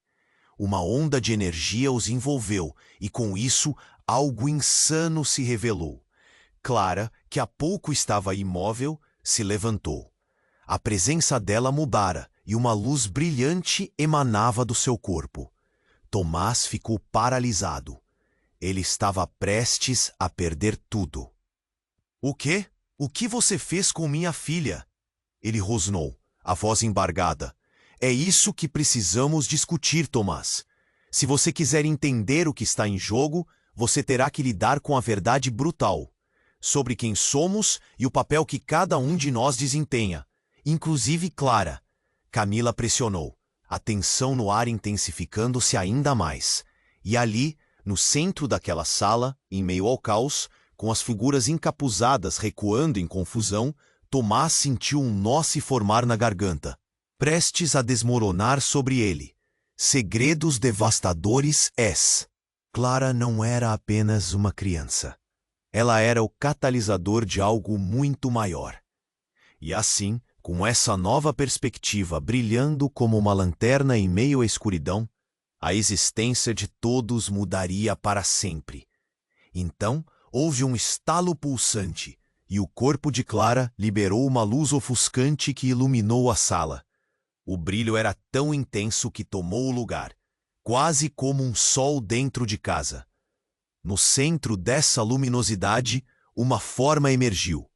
Uma onda de energia os envolveu, e com isso, algo insano se revelou. Clara, que há pouco estava imóvel, se levantou. A presença dela mudara, e uma luz brilhante emanava do seu corpo. Tomás ficou paralisado. Ele estava prestes a perder tudo. "O quê? O que você fez com minha filha?" Ele rosnou, a voz embargada. "É isso que precisamos discutir, Tomás. Se você quiser entender o que está em jogo, você terá que lidar com a verdade brutal sobre quem somos e o papel que cada um de nós desempenha, inclusive Clara." Camila pressionou, a tensão no ar intensificando-se ainda mais. E ali, no centro daquela sala, em meio ao caos, com as figuras encapuzadas recuando em confusão, Tomás sentiu um nó se formar na garganta, prestes a desmoronar sobre ele. Segredos devastadores S. Clara não era apenas uma criança. Ela era o catalisador de algo muito maior. E assim, com essa nova perspectiva brilhando como uma lanterna em meio à escuridão, a existência de todos mudaria para sempre. Então, houve um estalo pulsante, e o corpo de Clara liberou uma luz ofuscante que iluminou a sala. O brilho era tão intenso que tomou o lugar, quase como um sol dentro de casa. No centro dessa luminosidade, uma forma emergiu,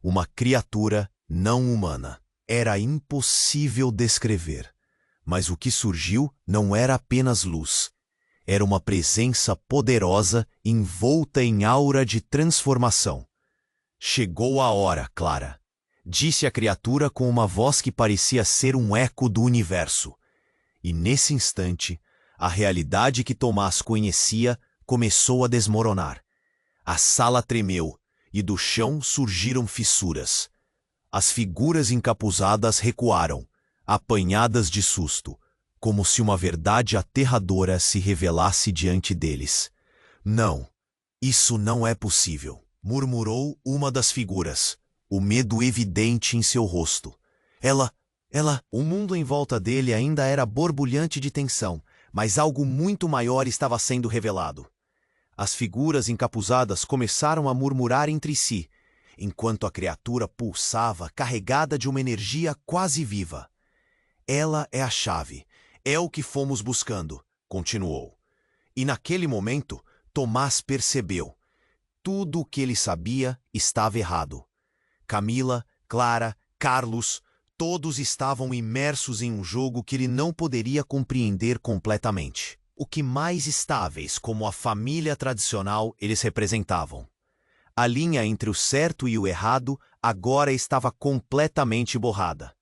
uma criatura não humana. Era impossível descrever, mas o que surgiu não era apenas luz. Era uma presença poderosa envolta em aura de transformação. "Chegou a hora, Clara", disse a criatura com uma voz que parecia ser um eco do universo. E nesse instante, a realidade que Tomás conhecia começou a desmoronar. A sala tremeu, e do chão surgiram fissuras. As figuras encapuzadas recuaram, apanhadas de susto, como se uma verdade aterradora se revelasse diante deles. "Não, isso não é possível", murmurou uma das figuras, o medo evidente em seu rosto. Ela... O mundo em volta dele ainda era borbulhante de tensão, mas algo muito maior estava sendo revelado. As figuras encapuzadas começaram a murmurar entre si, enquanto a criatura pulsava carregada de uma energia quase viva. "Ela é a chave, é o que fomos buscando", continuou. E naquele momento, Tomás percebeu. Tudo o que ele sabia estava errado. Camila, Clara, Carlos, todos estavam imersos em um jogo que ele não poderia compreender completamente. O que mais estáveis como a família tradicional eles representavam. A linha entre o certo e o errado agora estava completamente borrada.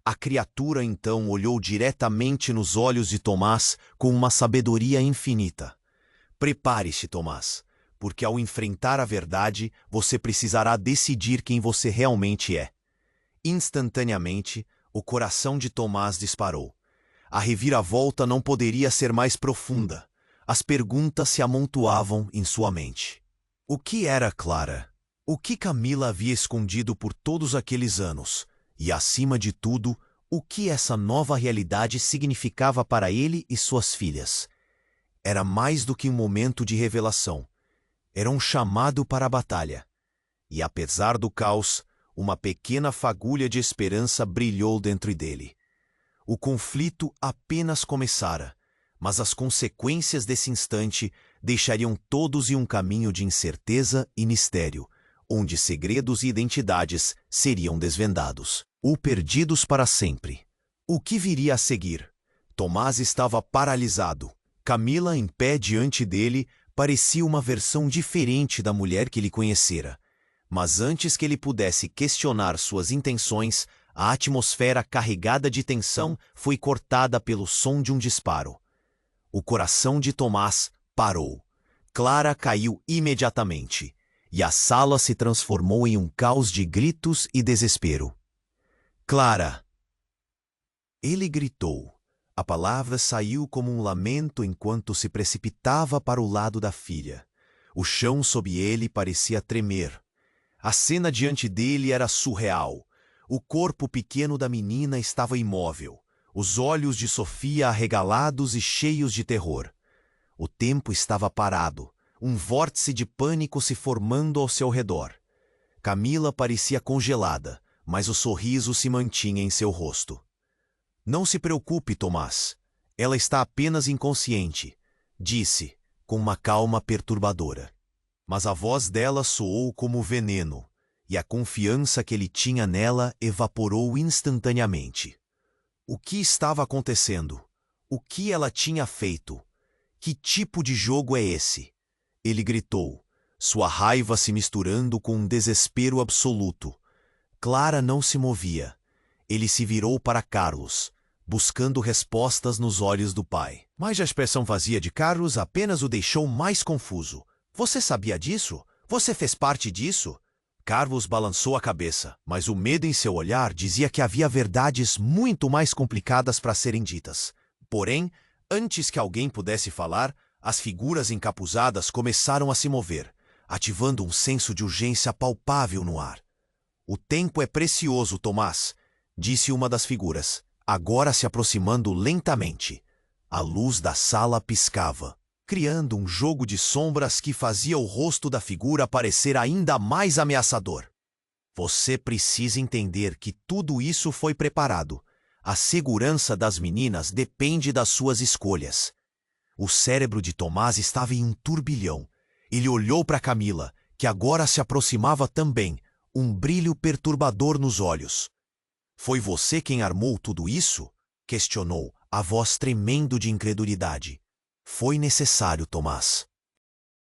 A criatura então olhou diretamente nos olhos de Tomás com uma sabedoria infinita. "Prepare-se, Tomás, porque ao enfrentar a verdade, você precisará decidir quem você realmente é." Instantaneamente, o coração de Tomás disparou. A reviravolta não poderia ser mais profunda. As perguntas se amontoavam em sua mente. O que era Clara? O que Camila havia escondido por todos aqueles anos? E, acima de tudo, o que essa nova realidade significava para ele e suas filhas? Era mais do que um momento de revelação. Era um chamado para a batalha. E, apesar do caos, uma pequena fagulha de esperança brilhou dentro dele. O conflito apenas começara, mas as consequências desse instante deixariam todos em um caminho de incerteza e mistério, onde segredos e identidades seriam desvendados, ou perdidos para sempre. O que viria a seguir? Tomás estava paralisado. Camila, em pé diante dele, parecia uma versão diferente da mulher que ele conhecera. Mas antes que ele pudesse questionar suas intenções, a atmosfera carregada de tensão foi cortada pelo som de um disparo. O coração de Tomás parou. Clara caiu imediatamente, e a sala se transformou em um caos de gritos e desespero. Clara! Ele gritou. A palavra saiu como um lamento enquanto se precipitava para o lado da filha. O chão sob ele parecia tremer. A cena diante dele era surreal. O corpo pequeno da menina estava imóvel, os olhos de Sofia arregalados e cheios de terror. O tempo estava parado, um vórtice de pânico se formando ao seu redor. Camila parecia congelada, mas o sorriso se mantinha em seu rosto. Não se preocupe, Tomás. Ela está apenas inconsciente, disse, com uma calma perturbadora. Mas a voz dela soou como veneno, e a confiança que ele tinha nela evaporou instantaneamente. O que estava acontecendo? O que ela tinha feito? Que tipo de jogo é esse? Ele gritou, sua raiva se misturando com um desespero absoluto. Clara não se movia. Ele se virou para Carlos, buscando respostas nos olhos do pai. Mas a expressão vazia de Carlos apenas o deixou mais confuso. Você sabia disso? Você fez parte disso? Carlos balançou a cabeça, mas o medo em seu olhar dizia que havia verdades muito mais complicadas para serem ditas. Porém, antes que alguém pudesse falar, as figuras encapuzadas começaram a se mover, ativando um senso de urgência palpável no ar. O tempo é precioso, Tomás, disse uma das figuras, agora se aproximando lentamente. A luz da sala piscava, criando um jogo de sombras que fazia o rosto da figura parecer ainda mais ameaçador. Você precisa entender que tudo isso foi preparado. A segurança das meninas depende das suas escolhas. O cérebro de Tomás estava em um turbilhão. Ele olhou para Camila, que agora se aproximava também, um brilho perturbador nos olhos. Foi você quem armou tudo isso? Questionou, a voz tremendo de incredulidade. Foi necessário, Tomás.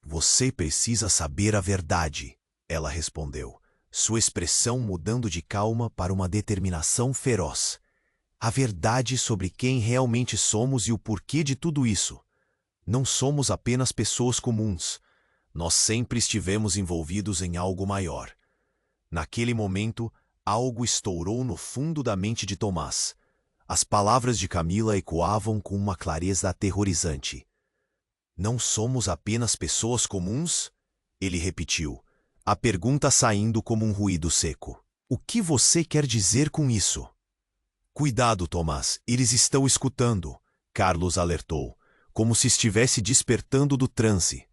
Você precisa saber a verdade, ela respondeu, sua expressão mudando de calma para uma determinação feroz. A verdade sobre quem realmente somos e o porquê de tudo isso. Não somos apenas pessoas comuns. Nós sempre estivemos envolvidos em algo maior. Naquele momento, algo estourou no fundo da mente de Tomás. As palavras de Camila ecoavam com uma clareza aterrorizante. Não somos apenas pessoas comuns? Ele repetiu, a pergunta saindo como um ruído seco. O que você quer dizer com isso? Cuidado, Tomás, eles estão escutando, Carlos alertou, como se estivesse despertando do transe.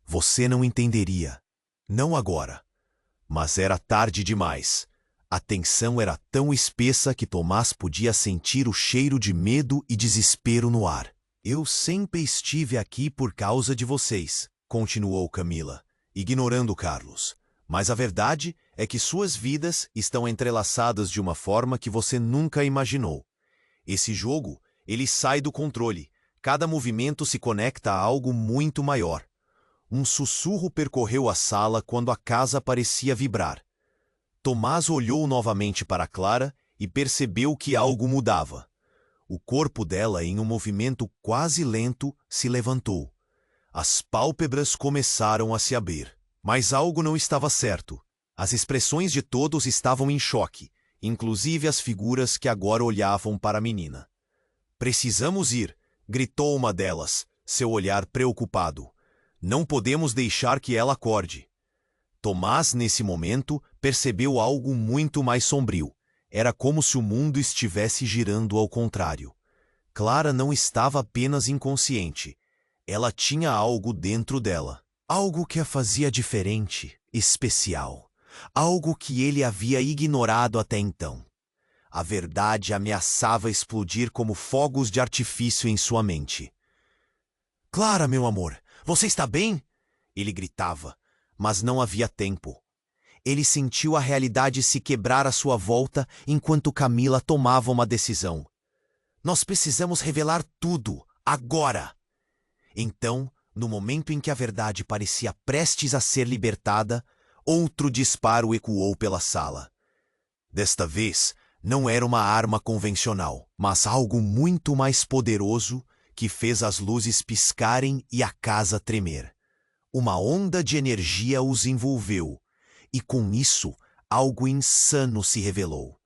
Você não entenderia. Não agora. Mas era tarde demais. A tensão era tão espessa que Tomás podia sentir o cheiro de medo e desespero no ar. Eu sempre estive aqui por causa de vocês, continuou Camila, ignorando Carlos. Mas a verdade é que suas vidas estão entrelaçadas de uma forma que você nunca imaginou. Esse jogo, ele sai do controle. Cada movimento se conecta a algo muito maior. Um sussurro percorreu a sala quando a casa parecia vibrar. Tomás olhou novamente para Clara e percebeu que algo mudava. O corpo dela, em um movimento quase lento, se levantou. As pálpebras começaram a se abrir. Mas algo não estava certo. As expressões de todos estavam em choque, inclusive as figuras que agora olhavam para a menina. Precisamos ir, gritou uma delas, seu olhar preocupado. Não podemos deixar que ela acorde. Tomás, nesse momento, percebeu algo muito mais sombrio. Era como se o mundo estivesse girando ao contrário. Clara não estava apenas inconsciente. Ela tinha algo dentro dela. Algo que a fazia diferente, especial. Algo que ele havia ignorado até então. A verdade ameaçava explodir como fogos de artifício em sua mente. Clara, meu amor, você está bem? Ele gritava, mas não havia tempo. Ele sentiu a realidade se quebrar à sua volta enquanto Camila tomava uma decisão. Nós precisamos revelar tudo, agora! Então, no momento em que a verdade parecia prestes a ser libertada, outro disparo ecoou pela sala. Desta vez, não era uma arma convencional, mas algo muito mais poderoso que fez as luzes piscarem e a casa tremer. Uma onda de energia os envolveu, e com isso, algo insano se revelou.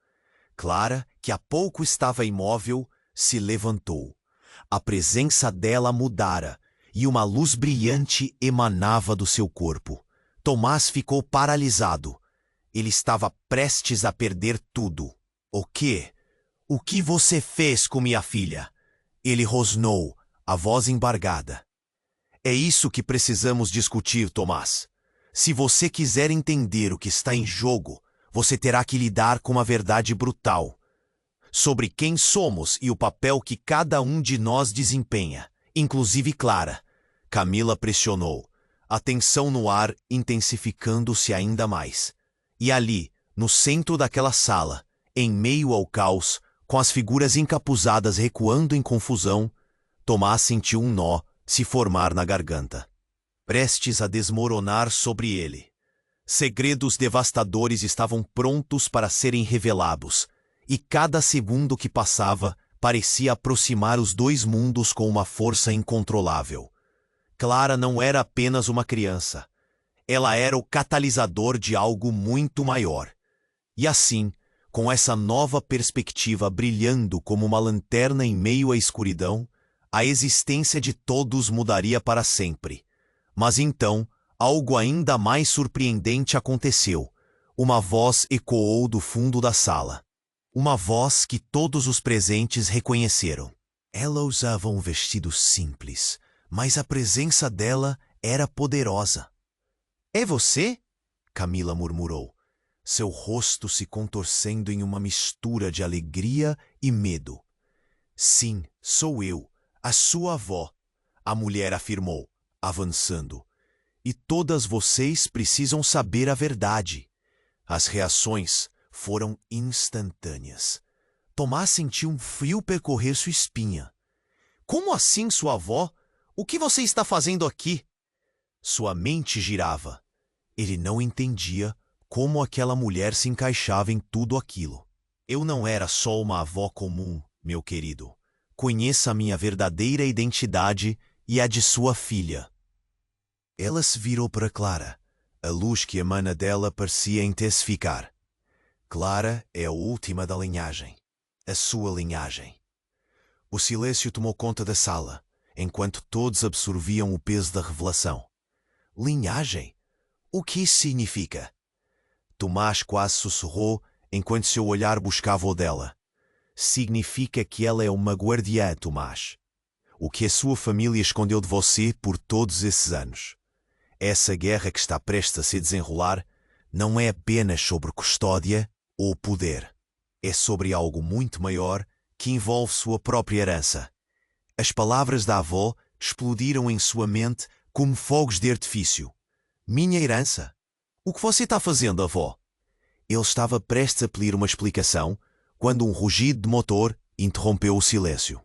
Clara, que há pouco estava imóvel, se levantou. A presença dela mudara, e uma luz brilhante emanava do seu corpo. Tomás ficou paralisado. Ele estava prestes a perder tudo. O quê? O que você fez com minha filha? Ele rosnou, a voz embargada. É isso que precisamos discutir, Tomás. Se você quiser entender o que está em jogo, você terá que lidar com uma verdade brutal sobre quem somos e o papel que cada um de nós desempenha, inclusive Clara. Camila pressionou, a tensão no ar intensificando-se ainda mais. E ali, no centro daquela sala, em meio ao caos, com as figuras encapuzadas recuando em confusão, Tomás sentiu um nó se formar na garganta, prestes a desmoronar sobre ele. Segredos devastadores estavam prontos para serem revelados, e cada segundo que passava parecia aproximar os dois mundos com uma força incontrolável. Clara não era apenas uma criança. Ela era o catalisador de algo muito maior. E assim, com essa nova perspectiva brilhando como uma lanterna em meio à escuridão, a existência de todos mudaria para sempre. Mas então, algo ainda mais surpreendente aconteceu. Uma voz ecoou do fundo da sala. Uma voz que todos os presentes reconheceram. Ela usava um vestido simples, mas a presença dela era poderosa. É você? Camila murmurou, seu rosto se contorcendo em uma mistura de alegria e medo. Sim, sou eu, a sua avó, a mulher afirmou, avançando. E todas vocês precisam saber a verdade. As reações foram instantâneas. Tomás sentiu um frio percorrer sua espinha. Como assim, sua avó? O que você está fazendo aqui? Sua mente girava. Ele não entendia como aquela mulher se encaixava em tudo aquilo. Eu não era só uma avó comum, meu querido. Conheça a minha verdadeira identidade e a de sua filha. Ela se virou para Clara. A luz que emana dela parecia intensificar. Clara é a última da linhagem. A sua linhagem. O silêncio tomou conta da sala, enquanto todos absorviam o peso da revelação. Linhagem? O que isso significa? Tomás quase sussurrou enquanto seu olhar buscava o dela. Significa que ela é uma guardiã, Tomás. O que a sua família escondeu de você por todos esses anos. Essa guerra que está prestes a se desenrolar não é apenas sobre custódia ou poder. É sobre algo muito maior que envolve sua própria herança. As palavras da avó explodiram em sua mente como fogos de artifício. Minha herança? O que você está fazendo, avó? Ele estava prestes a pedir uma explicação quando um rugido de motor interrompeu o silêncio.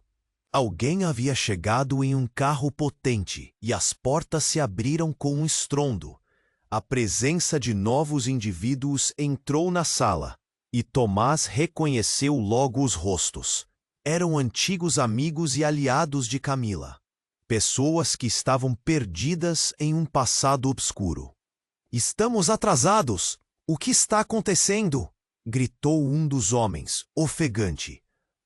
Alguém havia chegado em um carro potente e as portas se abriram com um estrondo. A presença de novos indivíduos entrou na sala e Tomás reconheceu logo os rostos. Eram antigos amigos e aliados de Camila. Pessoas que estavam perdidas em um passado obscuro. Estamos atrasados! O que está acontecendo? Gritou um dos homens, ofegante.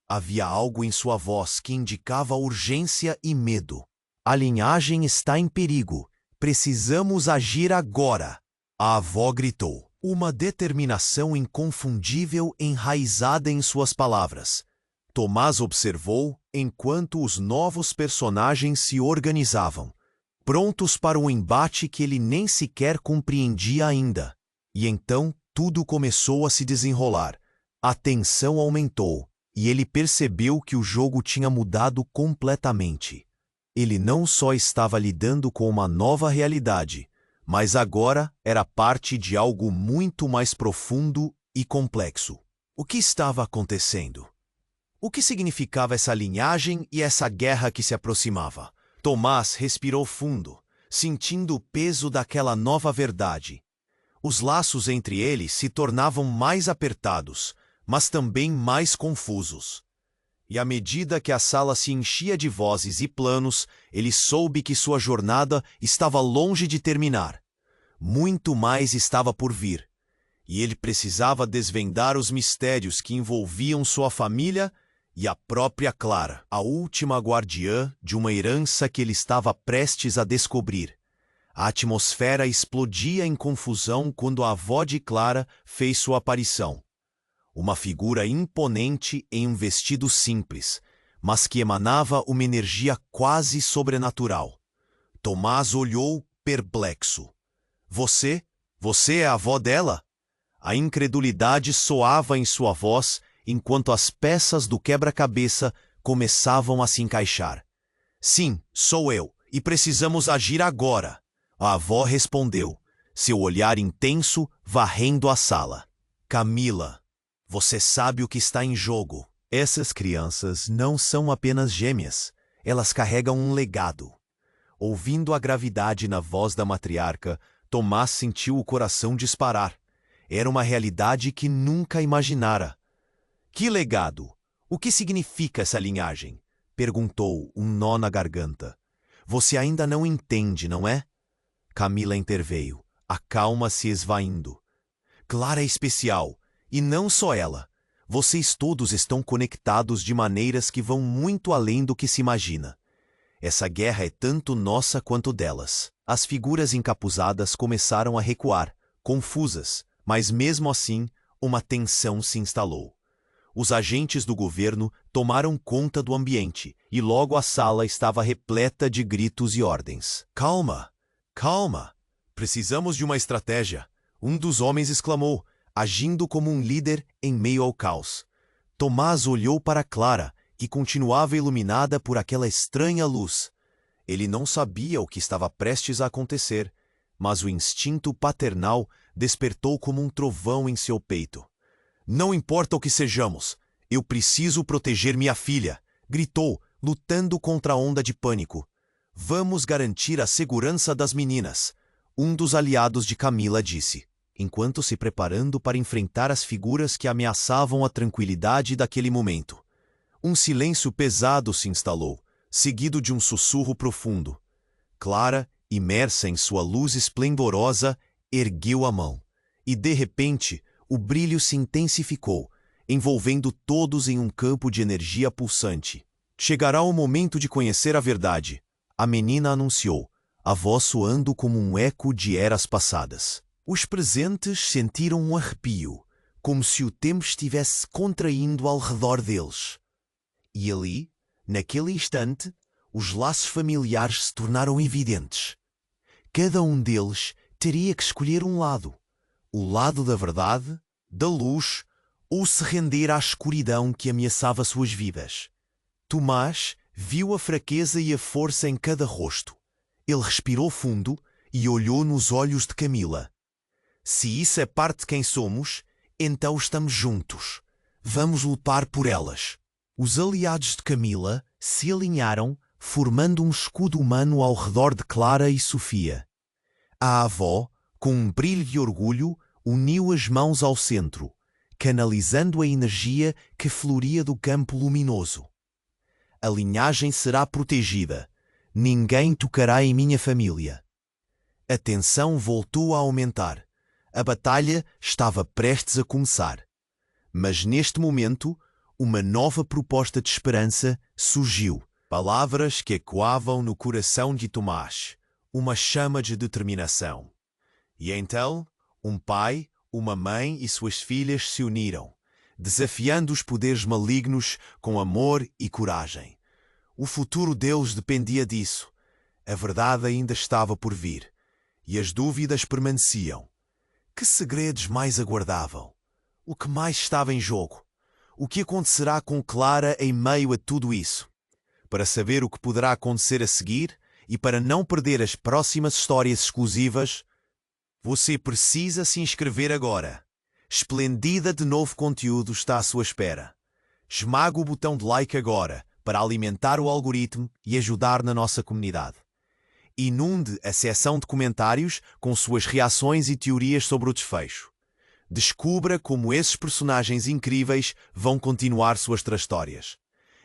Havia algo em sua voz que indicava urgência e medo. A linhagem está em perigo. Precisamos agir agora. A avó gritou, uma determinação inconfundível enraizada em suas palavras. Tomás observou enquanto os novos personagens se organizavam, prontos para um embate que ele nem sequer compreendia ainda. E então tudo começou a se desenrolar. A tensão aumentou, e ele percebeu que o jogo tinha mudado completamente. Ele não só estava lidando com uma nova realidade, mas agora era parte de algo muito mais profundo e complexo. O que estava acontecendo? O que significava essa linhagem e essa guerra que se aproximava? Tomás respirou fundo, sentindo o peso daquela nova verdade. Os laços entre eles se tornavam mais apertados, mas também mais confusos. E à medida que a sala se enchia de vozes e planos, ele soube que sua jornada estava longe de terminar. Muito mais estava por vir, e ele precisava desvendar os mistérios que envolviam sua família e a própria Clara, a última guardiã de uma herança que ele estava prestes a descobrir. A atmosfera explodia em confusão quando a avó de Clara fez sua aparição. Uma figura imponente em um vestido simples, mas que emanava uma energia quase sobrenatural. Tomás olhou perplexo. Você é a avó dela? A incredulidade soava em sua voz enquanto as peças do quebra-cabeça começavam a se encaixar. Sim, sou eu, e precisamos agir agora, a avó respondeu, seu olhar intenso varrendo a sala. Camila, você sabe o que está em jogo. Essas crianças não são apenas gêmeas, elas carregam um legado. Ouvindo a gravidade na voz da matriarca, Tomás sentiu o coração disparar. Era uma realidade que nunca imaginara. Que legado? O que significa essa linhagem? Perguntou, um nó na garganta. Você ainda não entende, não é? Camila interveio, a calma se esvaindo. Clara é especial, e não só ela. Vocês todos estão conectados de maneiras que vão muito além do que se imagina. Essa guerra é tanto nossa quanto delas. As figuras encapuzadas começaram a recuar, confusas, mas mesmo assim, uma tensão se instalou. Os agentes do governo tomaram conta do ambiente e logo a sala estava repleta de gritos e ordens. Calma, calma. Precisamos de uma estratégia. Um dos homens exclamou, agindo como um líder em meio ao caos. Tomás olhou para Clara, que continuava iluminada por aquela estranha luz. Ele não sabia o que estava prestes a acontecer, mas o instinto paternal despertou como um trovão em seu peito. Não importa o que sejamos, eu preciso proteger minha filha, gritou, lutando contra a onda de pânico. Vamos garantir a segurança das meninas, um dos aliados de Camila disse, enquanto se preparando para enfrentar as figuras que ameaçavam a tranquilidade daquele momento. Um silêncio pesado se instalou, seguido de um sussurro profundo. Clara, imersa em sua luz esplendorosa, ergueu a mão, e de repente o brilho se intensificou, envolvendo todos em um campo de energia pulsante. Chegará o momento de conhecer a verdade, a menina anunciou, a voz soando como um eco de eras passadas. Os presentes sentiram um arrepio, como se o tempo estivesse contraindo ao redor deles. E ali, naquele instante, os laços familiares se tornaram evidentes. Cada um deles teria que escolher um lado. O lado da verdade, da luz, ou se render à escuridão que ameaçava suas vidas. Tomás viu a fraqueza e a força em cada rosto. Ele respirou fundo e olhou nos olhos de Camila. Se isso é parte de quem somos, então estamos juntos. Vamos lutar por elas. Os aliados de Camila se alinharam, formando um escudo humano ao redor de Clara e Sofia. A avó, com um brilho de orgulho, uniu as mãos ao centro, canalizando a energia que floria do campo luminoso. A linhagem será protegida. Ninguém tocará em minha família. A tensão voltou a aumentar. A batalha estava prestes a começar. Mas neste momento, uma nova proposta de esperança surgiu. Palavras que ecoavam no coração de Tomás. Uma chama de determinação. E então, um pai, uma mãe e suas filhas se uniram, desafiando os poderes malignos com amor e coragem. O futuro deles dependia disso. A verdade ainda estava por vir, e as dúvidas permaneciam. Que segredos mais aguardavam? O que mais estava em jogo? O que acontecerá com Clara em meio a tudo isso? Para saber o que poderá acontecer a seguir e para não perder as próximas histórias exclusivas, você precisa se inscrever agora. Esplendida de novo conteúdo está à sua espera. Esmaga o botão de like agora para alimentar o algoritmo e ajudar na nossa comunidade. Inunde a seção de comentários com suas reações e teorias sobre o desfecho. Descubra como esses personagens incríveis vão continuar suas trajetórias.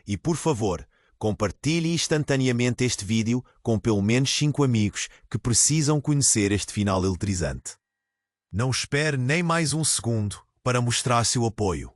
E, por favor, compartilhe instantaneamente este vídeo com pelo menos 5 amigos que precisam conhecer este final eletrizante. Não espere nem mais um segundo para mostrar seu apoio.